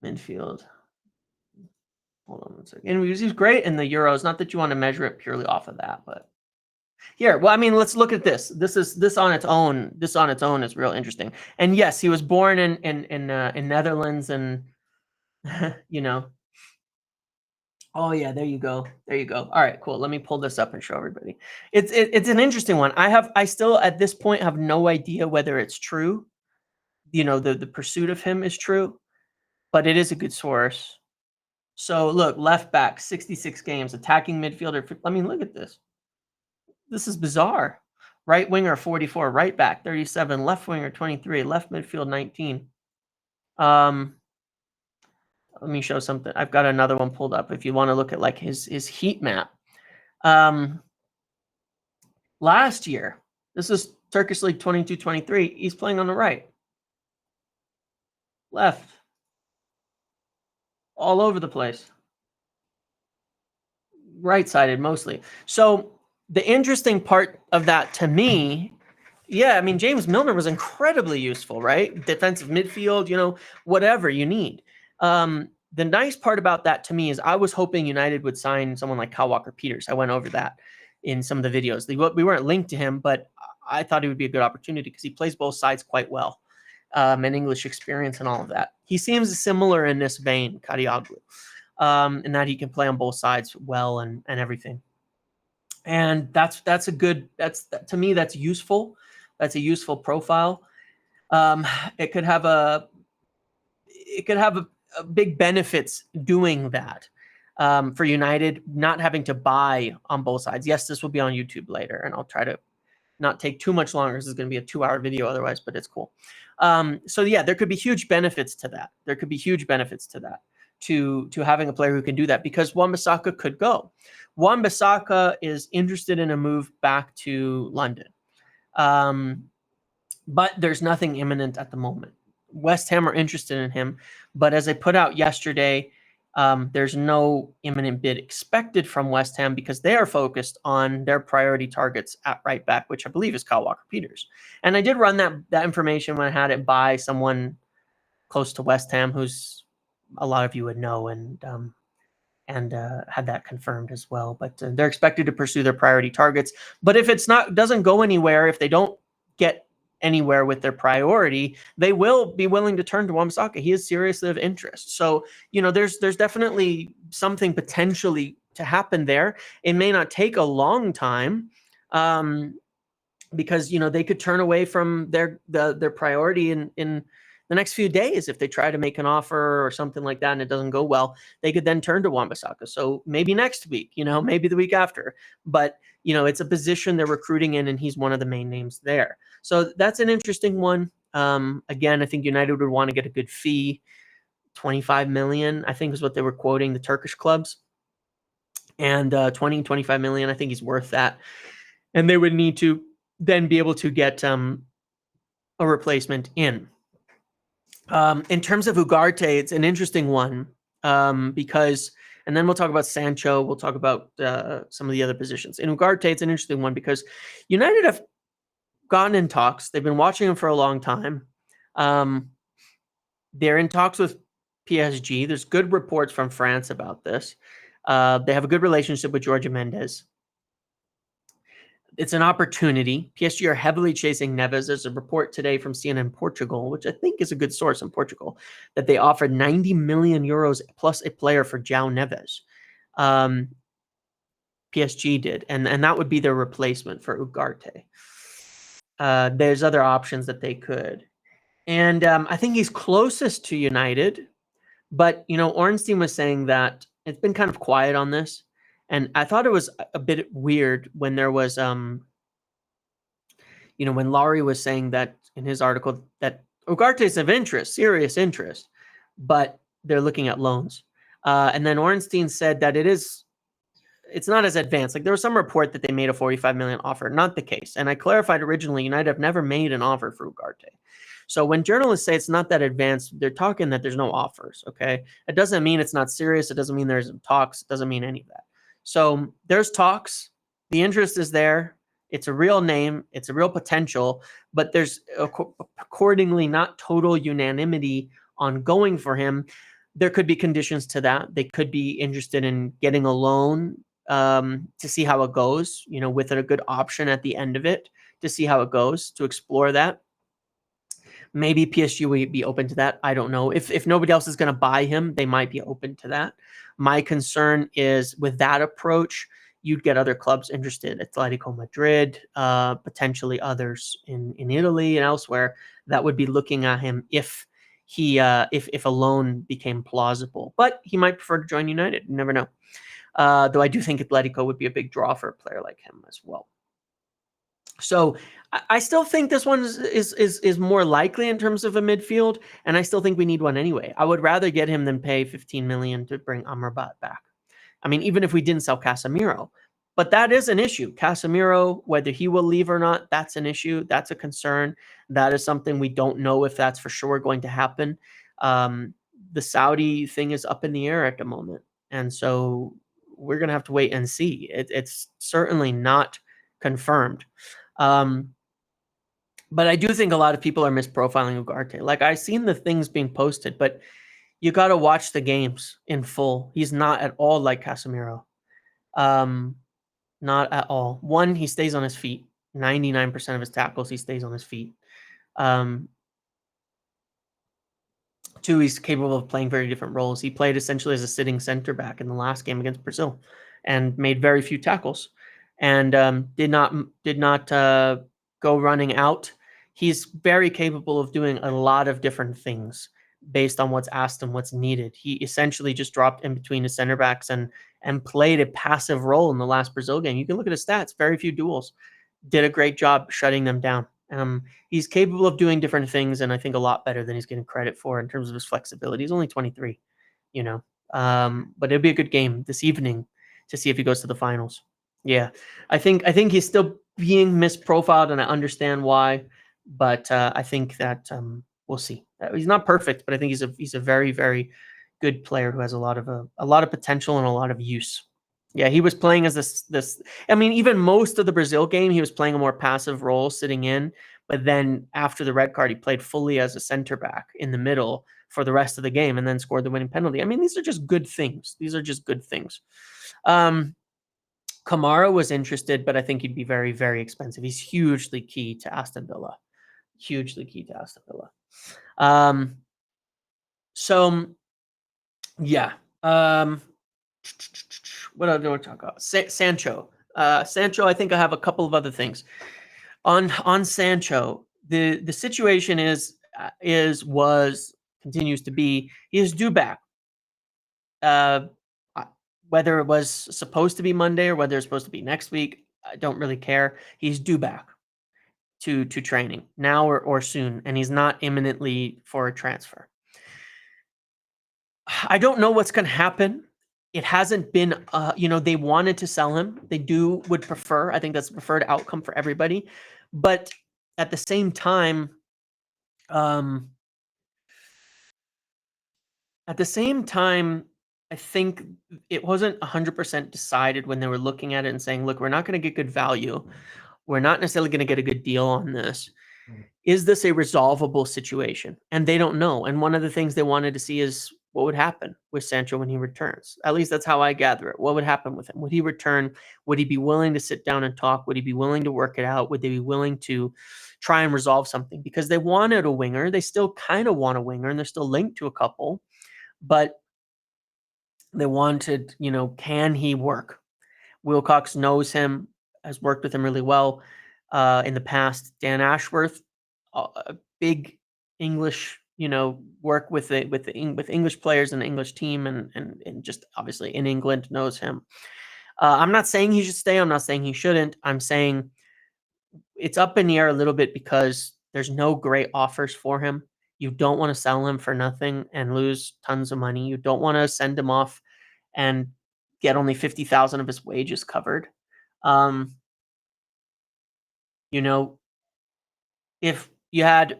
midfield. Hold on one second. And he's great in the Euros. Not that you want to measure it purely off of that, but here. Well, I mean, let's look at this. This on its own. This on its own is real interesting. And yes, he was born in Netherlands, and you know. Oh yeah, there you go. There you go. All right, cool. Let me pull this up and show everybody. It's an interesting one. I still at this point have no idea whether it's true. You know, the pursuit of him is true, but it is a good source. So look, left back, 66 games, attacking midfielder. I mean, look at this. This is bizarre. Right winger, 44, right back, 37, left winger, 23, left midfield, 19. Let me show something. I've got another one pulled up if you want to look at like his heat map. Last year, this is Turkish League 22-23. He's playing on the right. Left. All over the place. Right-sided mostly. So the interesting part of that to me, yeah, I mean, James Milner was incredibly useful, right? Defensive midfield, you know, whatever you need. The nice part about that to me is I was hoping United would sign someone like Kyle Walker-Peters. I went over that in some of the videos. We weren't linked to him, but I thought it would be a good opportunity because he plays both sides quite well, and English experience and all of that. He seems similar in this vein, Kadioglu, in that he can play on both sides well and everything. And that's a good, to me, that's useful. That's a useful profile. It could have a big benefits doing that for United, not having to buy on both sides. Yes, this will be on YouTube later, and I'll try to not take too much longer. This is going to be a 2-hour video otherwise, but it's cool. So yeah, there could be huge benefits to that. There could be huge benefits to that, to having a player who can do that, because Wan-Bissaka could go. Wan-Bissaka is interested in a move back to London. But there's nothing imminent at the moment. West Ham are interested in him, but as I put out yesterday, there's no imminent bid expected from West Ham because they are focused on their priority targets at right back, which I believe is Kyle Walker-Peters. And I did run that information when I had it by someone close to West Ham who's a lot of you would know and had that confirmed as well. But they're expected to pursue their priority targets. But if it's doesn't go anywhere, if they don't get anywhere with their priority, they will be willing to turn to Wan-Bissaka. He is seriously of interest. So, there's definitely something potentially to happen there. It may not take a long time, because they could turn away from their priority in the next few days if they try to make an offer or something like that and it doesn't go well. They could then turn to Wan-Bissaka. So maybe next week, maybe the week after. But it's a position they're recruiting in, and he's one of the main names there. So that's an interesting one. Again, I think United would want to get a good fee. 25 million, I think, is what they were quoting the Turkish clubs. And 25 million, I think he's worth that. And they would need to then be able to get a replacement in. In terms of Ugarte, it's an interesting one because, and then we'll talk about Sancho. We'll talk about some of the other positions. In Ugarte, it's an interesting one because United have gotten in talks. They've been watching him for a long time. They're in talks with PSG. There's good reports from France about this. They have a good relationship with Jorge Mendes. It's an opportunity. PSG are heavily chasing Neves. There's a report today from CNN Portugal, which I think is a good source in Portugal, that they offered 90 million euros plus a player for João Neves. PSG did, and that would be their replacement for Ugarte. There's other options that they could. And I think he's closest to United, but, Ornstein was saying that it's been kind of quiet on this. And I thought it was a bit weird when there was, when Laurie was saying that in his article that Ugarte is of interest, serious interest, but they're looking at loans. And then Ornstein said that it's not as advanced. Like there was some report that they made a 45 million offer. Not the case. And I clarified originally, United have never made an offer for Ugarte. So when journalists say it's not that advanced, they're talking that there's no offers. Okay. It doesn't mean it's not serious. It doesn't mean there's talks. It doesn't mean any of that. So there's talks. The interest is there. It's a real name. It's a real potential, but there's accordingly not total unanimity on going for him. There could be conditions to that. They could be interested in getting a loan to see how it goes, with a good option at the end of it to see how it goes, to explore that. Maybe PSG will be open to that. I don't know. If nobody else is going to buy him, they might be open to that. My concern is with that approach, you'd get other clubs interested, Atletico Madrid, potentially others in Italy and elsewhere that would be looking at him if a loan became plausible. But he might prefer to join United. You never know. Though I do think Atletico would be a big draw for a player like him as well. So I still think this one is more likely in terms of a midfield, and I still think we need one anyway. I would rather get him than pay 15 million to bring Amrabat back. I mean, even if we didn't sell Casemiro, but that is an issue. Casemiro, whether he will leave or not, that's an issue. That's a concern. That is something we don't know if that's for sure going to happen. The Saudi thing is up in the air at the moment, and so we're going to have to wait and see. It's certainly not confirmed. But I do think a lot of people are misprofiling Ugarte. Like I've seen the things being posted, but you got to watch the games in full. He's not at all like Casemiro. Not at all. One, he stays on his feet. 99% of his tackles, he stays on his feet. Two, he's capable of playing very different roles. He played essentially as a sitting center back in the last game against Brazil and made very few tackles and did not go running out. He's very capable of doing a lot of different things based on what's asked and what's needed. He essentially just dropped in between the center backs and played a passive role in the last Brazil game. You can look at his stats, very few duels. Did a great job shutting them down. He's capable of doing different things, and I think a lot better than he's getting credit for in terms of his flexibility. He's only 23, but it'll be a good game this evening to see if he goes to the finals. Yeah, I think he's still being misprofiled, and I understand why, but I think that we'll see. He's not perfect, but I think he's a very, very good player who has a lot of potential and a lot of use. Yeah, he was playing as this. I mean, even most of the Brazil game, he was playing a more passive role, sitting in. But then after the red card, he played fully as a center back in the middle for the rest of the game and then scored the winning penalty. I mean, these are just good things. Kamara was interested, but I think he'd be very, very expensive. He's hugely key to Aston Villa. So yeah. What else do I want to talk about? Sancho. Sancho, I think I have a couple of other things. On Sancho, the situation continues to be, he is due back. Whether it was supposed to be Monday or whether it's supposed to be next week, I don't really care. He's due back to training now or soon, and he's not imminently for a transfer. I don't know what's going to happen. It hasn't been, they wanted to sell him. They would prefer. I think that's the preferred outcome for everybody. But at the same time, I think it wasn't 100% decided when they were looking at it and saying, look, we're not going to get good value. We're not necessarily going to get a good deal on this. Is this a resolvable situation? And they don't know. And one of the things they wanted to see is what would happen with Sancho when he returns. At least that's how I gather it. What would happen with him? Would he return? Would he be willing to sit down and talk? Would he be willing to work it out? Would they be willing to try and resolve something? Because they wanted a winger. They still kind of want a winger, and they're still linked to a couple. But they wanted, can he work? Wilcox knows him, has worked with him really well in the past. Dan Ashworth, a big English, work with English players and the English team, and just obviously in England, knows him. I'm not saying he should stay. I'm not saying he shouldn't. I'm saying it's up in the air a little bit because there's no great offers for him. You don't want to sell him for nothing and lose tons of money. You don't want to send him off and get only 50,000 of his wages covered. If you had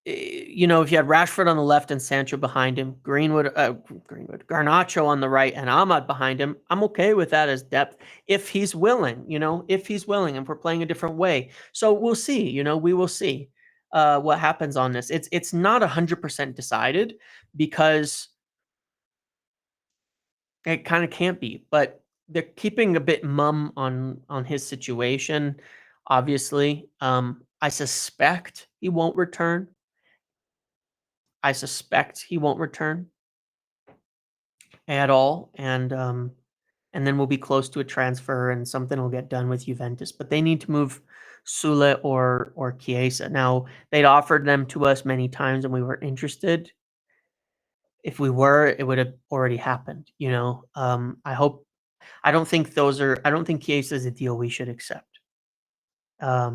Rashford on the left and Sancho behind him, Greenwood, Garnacho on the right, and Ahmad behind him, I'm okay with that as depth if he's willing. If we're playing a different way. So we'll see. We will see what happens on this. It's not 100% decided because it kind of can't be, but they're keeping a bit mum on his situation. Obviously, I suspect he won't return. At all, and then we'll be close to a transfer, and something will get done with Juventus. But they need to move Sule or Chiesa. Now, they'd offered them to us many times, and we were interested. If we were, it would have already happened. I don't think Chiesa is a deal we should accept. I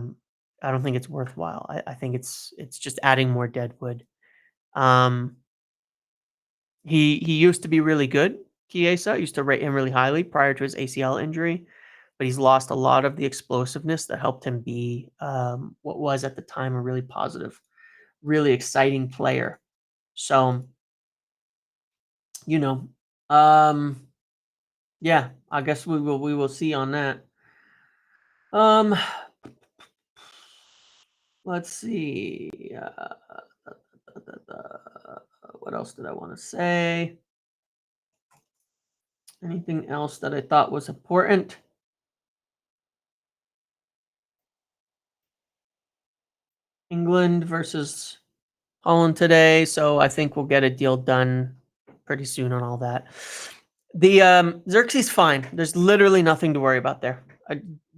don't think it's worthwhile. I think it's just adding more deadwood. He used to be really good. Chiesa used to rate him really highly prior to his ACL injury, but he's lost a lot of the explosiveness that helped him be what was at the time a really positive, really exciting player. So, yeah, I guess we will see on that. Let's see. What else did I want to say? Anything else that I thought was important? England versus Holland today, so I think we'll get a deal done pretty soon on all that. The Zirkzee's fine. There's literally nothing to worry about there.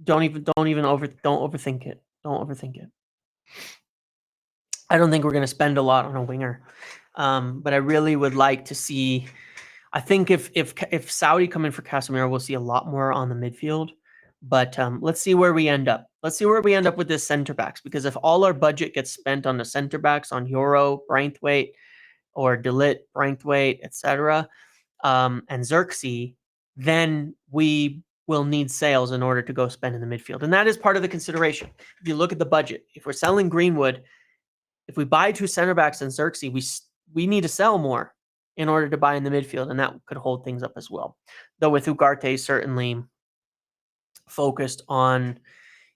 Don't overthink it. Don't overthink it. I don't think we're going to spend a lot on a winger, but I really would like to see. I think if Saudi come in for Casemiro, we'll see a lot more on the midfield. But let's see where we end up. Let's see where we end up with this center backs, because if all our budget gets spent on the center backs, on Yoro, Branthwaite, or De Ligt, Branthwaite, etc., and Zirkzee, then we will need sales in order to go spend in the midfield. And that is part of the consideration. If you look at the budget, if we're selling Greenwood, if we buy 2 center backs and Zirkzee, we need to sell more in order to buy in the midfield, and that could hold things up as well. Though with Ugarte certainly focused on,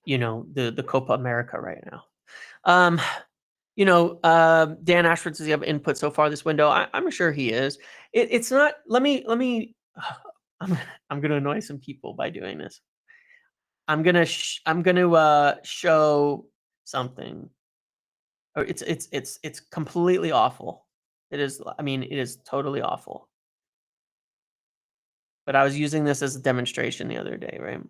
the Copa America right now. Dan Ashford says you have input so far this window. I'm sure he is. It's not. Let me. I'm gonna annoy some people by doing this. I'm gonna show something. It's completely awful. It is. I mean, it is totally awful. But I was using this as a demonstration the other day, right?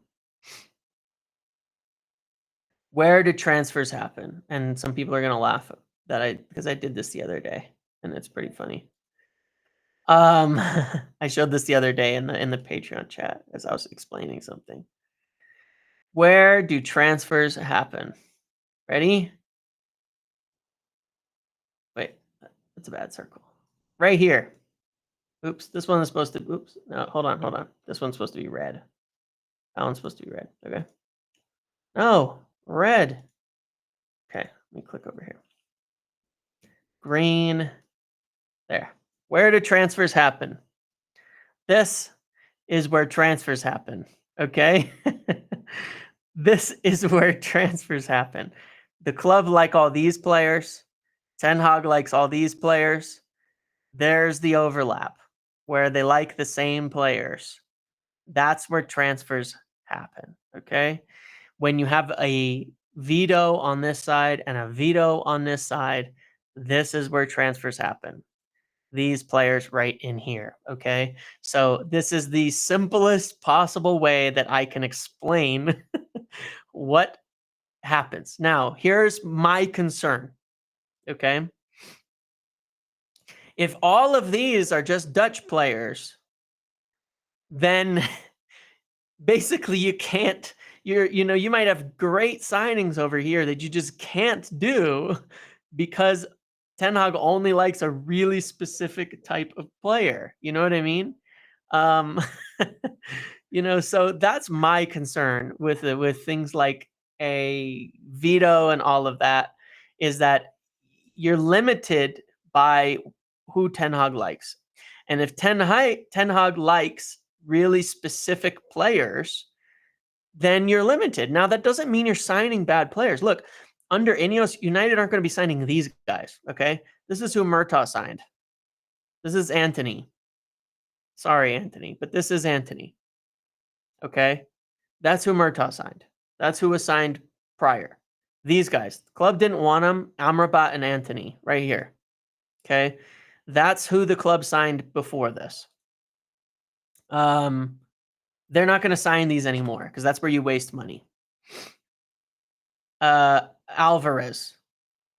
Where do transfers happen? And some people are gonna laugh because I did this the other day, and it's pretty funny. I showed this the other day in the Patreon chat as I was explaining something. Where do transfers happen? Ready? Wait, that's a bad circle. Right here. Oops, this one is supposed to. Oops, no, hold on. This one's supposed to be red. That one's supposed to be red. Okay. No, red. Okay, let me click over here. Green. There. Where do transfers happen? This is where transfers happen. Okay. This is where transfers happen. The club like all these players. Ten Hag likes all these players. There's the overlap where they like the same players. That's where transfers happen. Okay. When you have a veto on this side and a veto on this side, this is where transfers happen. These players right in here. Okay. So this is the simplest possible way that I can explain what happens. Now, here's my concern. Okay. If all of these are just Dutch players, then basically you can't, you might have great signings over here that you just can't do because Ten Hag only likes a really specific type of player. You know what I mean? So that's my concern with things like a veto and all of that, is that you're limited by who Ten Hag likes. And if Ten Hag likes really specific players, then you're limited. Now, that doesn't mean you're signing bad players. Look, under Ineos, United aren't going to be signing these guys, okay? This is who Murtaugh signed. This is Anthony. Sorry, Anthony, but this is Anthony, okay? That's who Murtaugh signed. That's who was signed prior. These guys. The club didn't want them. Amrabat and Anthony, right here, okay? That's who the club signed before this. They're not going to sign these anymore because that's where you waste money. Alvarez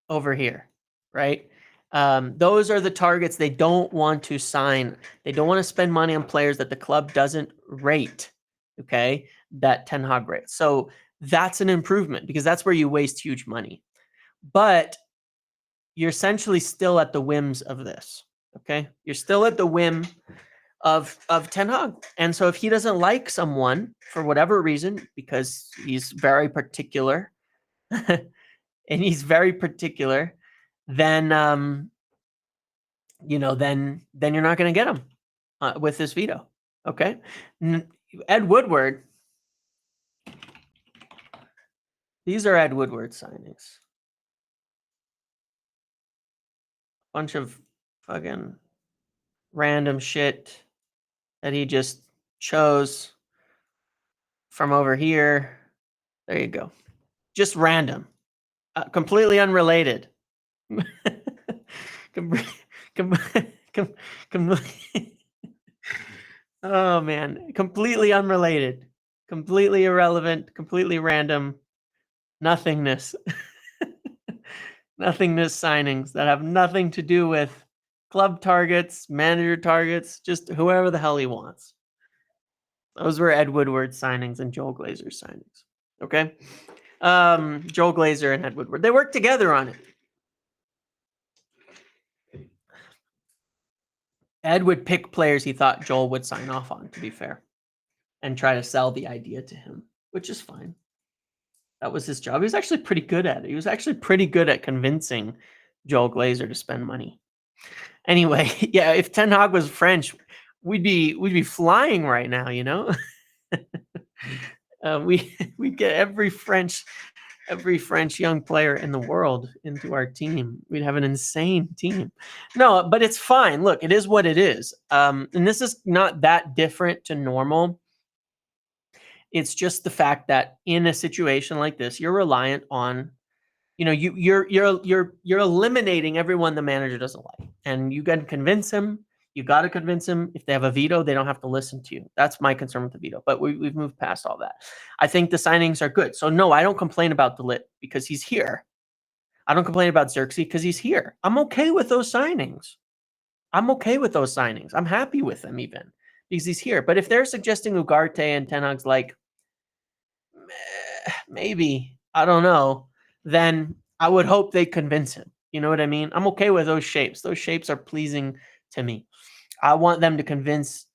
over here, right? Those are the targets they don't want to sign. They don't want to spend money on players that the club doesn't rate, okay? That Ten Hag rates. So that's an improvement because that's where you waste huge money. But you're essentially still at the whims of this, okay? You're still at the whim of Ten Hag. And so if he doesn't like someone for whatever reason, because he's very particular, and he's very particular, then then you're not going to get him with this veto. Okay, Ed Woodward. These are Ed Woodward signings. Bunch of fucking random shit that he just chose from over here. There you go. Just random. Completely unrelated. Oh man, completely unrelated, completely irrelevant, completely random, nothingness. Nothingness signings that have nothing to do with club targets, manager targets, just whoever the hell he wants. Those were Ed Woodward signings and Joel Glazer signings. Okay. Joel Glazer and Ed Woodward. They worked together on it. Ed would pick players he thought Joel would sign off on, to be fair, and try to sell the idea to him, which is fine. That was his job. He was actually pretty good at it. He was actually pretty good at convincing Joel Glazer to spend money. Anyway, yeah, if Ten Hag was French, we'd be flying right now, We get every French young player in the world into our team. We'd have an insane team. No, but it's fine. Look, it is what it is. And this is not that different to normal. It's just the fact that in a situation like this, you're reliant on, you're eliminating everyone the manager doesn't like, and you got to convince him. You got to convince him. If they have a veto, they don't have to listen to you. That's my concern with the veto. But we've moved past all that. I think the signings are good. So no, I don't complain about DeLitt because he's here. I don't complain about Zirkzee because he's here. I'm okay with those signings. I'm happy with them even because he's here. But if they're suggesting Ugarte and Ten Hag's like, maybe, I don't know, then I would hope they convince him. You know what I mean? I'm okay with those shapes. Those shapes are pleasing to me. I want them to convince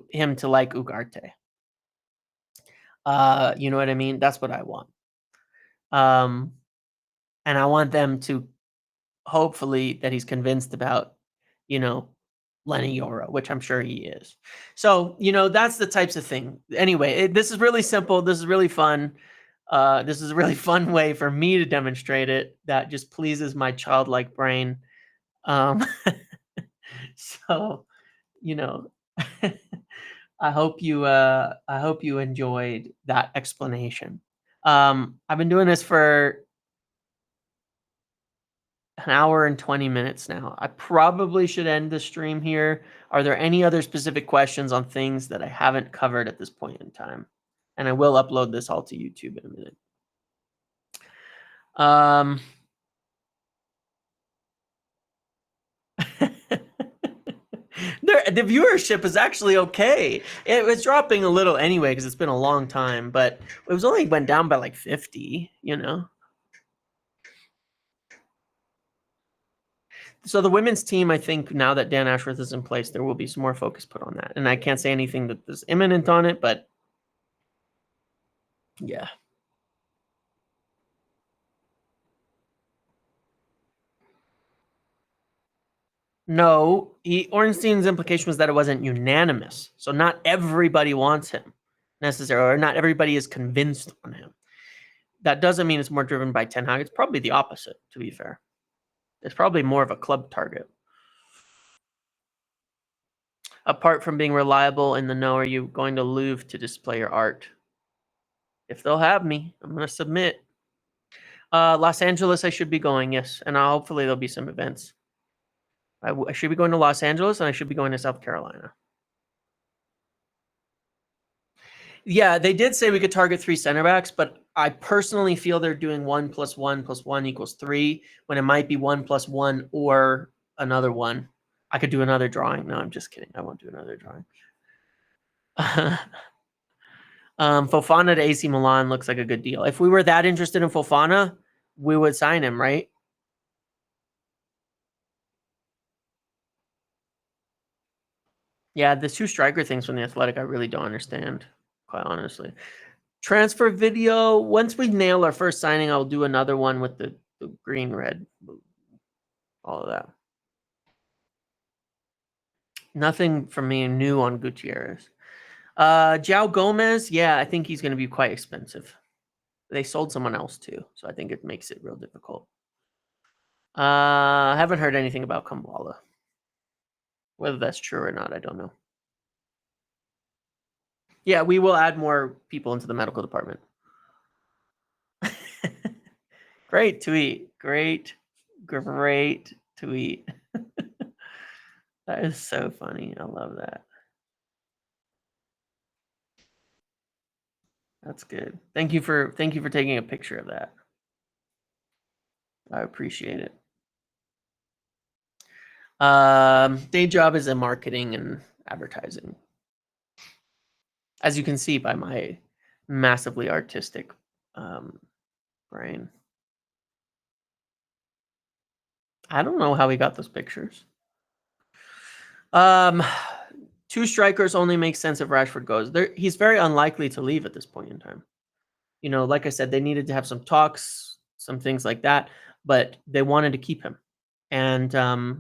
him to like Ugarte. You know what I mean? That's what I want. And I want them to hopefully that he's convinced about, Lenny Yoro, which I'm sure he is. So, that's the types of thing. Anyway, this is really simple. This is really fun. This is a really fun way for me to demonstrate it that just pleases my childlike brain. So, I hope you enjoyed that explanation. I've been doing this for an hour and 20 minutes now. I probably should end the stream here. Are there any other specific questions on things that I haven't covered at this point in time? And I will upload this all to YouTube in a minute. The viewership is actually okay. It was dropping a little anyway because it's been a long time, but it was only went down by like 50, So the women's team, I think now that Dan Ashworth is in place, there will be some more focus put on that. And I can't say anything that is imminent on it, but yeah. No, Ornstein's implication was that it wasn't unanimous. So not everybody wants him necessarily, or not everybody is convinced on him. That doesn't mean it's more driven by Ten Hag. It's probably the opposite, to be fair. It's probably more of a club target. Apart from being reliable in the know, are you going to Louvre to display your art? If they'll have me, I'm going to submit. Los Angeles, I should be going, yes. And hopefully there'll be some events. I should be going to Los Angeles, and I should be going to South Carolina. Yeah, they did say we could target 3 center backs, but I personally feel they're doing 1 + 1 + 1 = 3, when it might be 1 + 1 or another one. I could do another drawing. No, I'm just kidding. I won't do another drawing. Fofana to AC Milan looks like a good deal. If we were that interested in Fofana, we would sign him, right? Yeah, the 2 striker things from the Athletic, I really don't understand, quite honestly. Transfer video. Once we nail our first signing, I'll do another one with the green, red, all of that. Nothing from me new on Gutierrez. João Gomez, yeah, I think he's going to be quite expensive. They sold someone else too, so I think it makes it real difficult. I haven't heard anything about Kambala. Whether that's true or not, I don't know. Yeah, we will add more people into the medical department. Great tweet. Great tweet. That is so funny. I love that. That's good. Thank you for taking a picture of that. I appreciate it. Day job is in marketing and advertising. As you can see by my massively artistic brain. I don't know how he got those pictures. 2 strikers only makes sense if Rashford goes. He's very unlikely to leave at this point in time. Like I said, they needed to have some talks, some things like that, but they wanted to keep him. And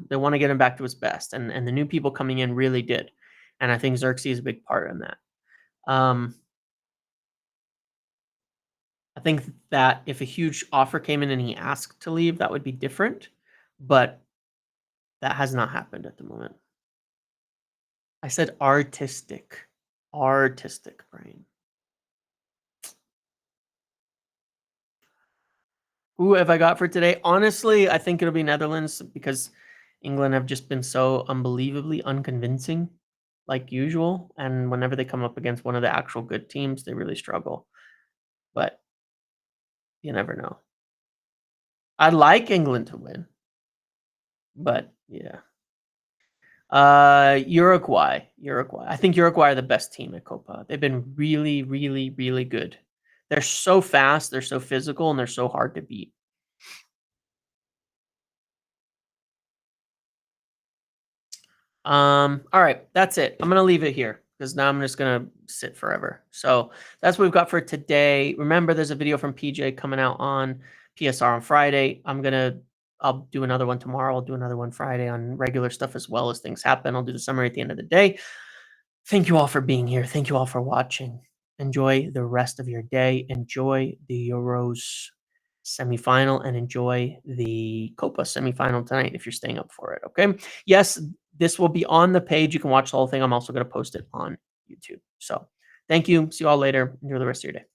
they want to get him back to his best. And the new people coming in really did. And I think Zirkzee is a big part in that. think that if a huge offer came in and he asked to leave, that would be different. But that has not happened at the moment. I said artistic. Artistic brain. Who have I got for today? Honestly, I think it'll be Netherlands because England have just been so unbelievably unconvincing, like usual. And whenever they come up against one of the actual good teams, they really struggle. But you never know. I'd like England to win. But yeah. Uruguay. I think Uruguay are the best team at Copa. They've been really, really, really good. They're so fast, they're so physical, and they're so hard to beat. All right, that's it. I'm gonna leave it here because now I'm just gonna sit forever. So that's what we've got for today. Remember, there's a video from PJ coming out on PSR on Friday. I'll do another one tomorrow. I'll do another one Friday on regular stuff as well as things happen. I'll do the summary at the end of the day. Thank you all for being here. Thank you all for watching. Enjoy the rest of your day. Enjoy the Euros semifinal and enjoy the Copa semifinal tonight if you're staying up for it. Okay. Yes, this will be on the page. You can watch the whole thing. I'm also going to post it on YouTube. So thank you. See you all later. Enjoy the rest of your day.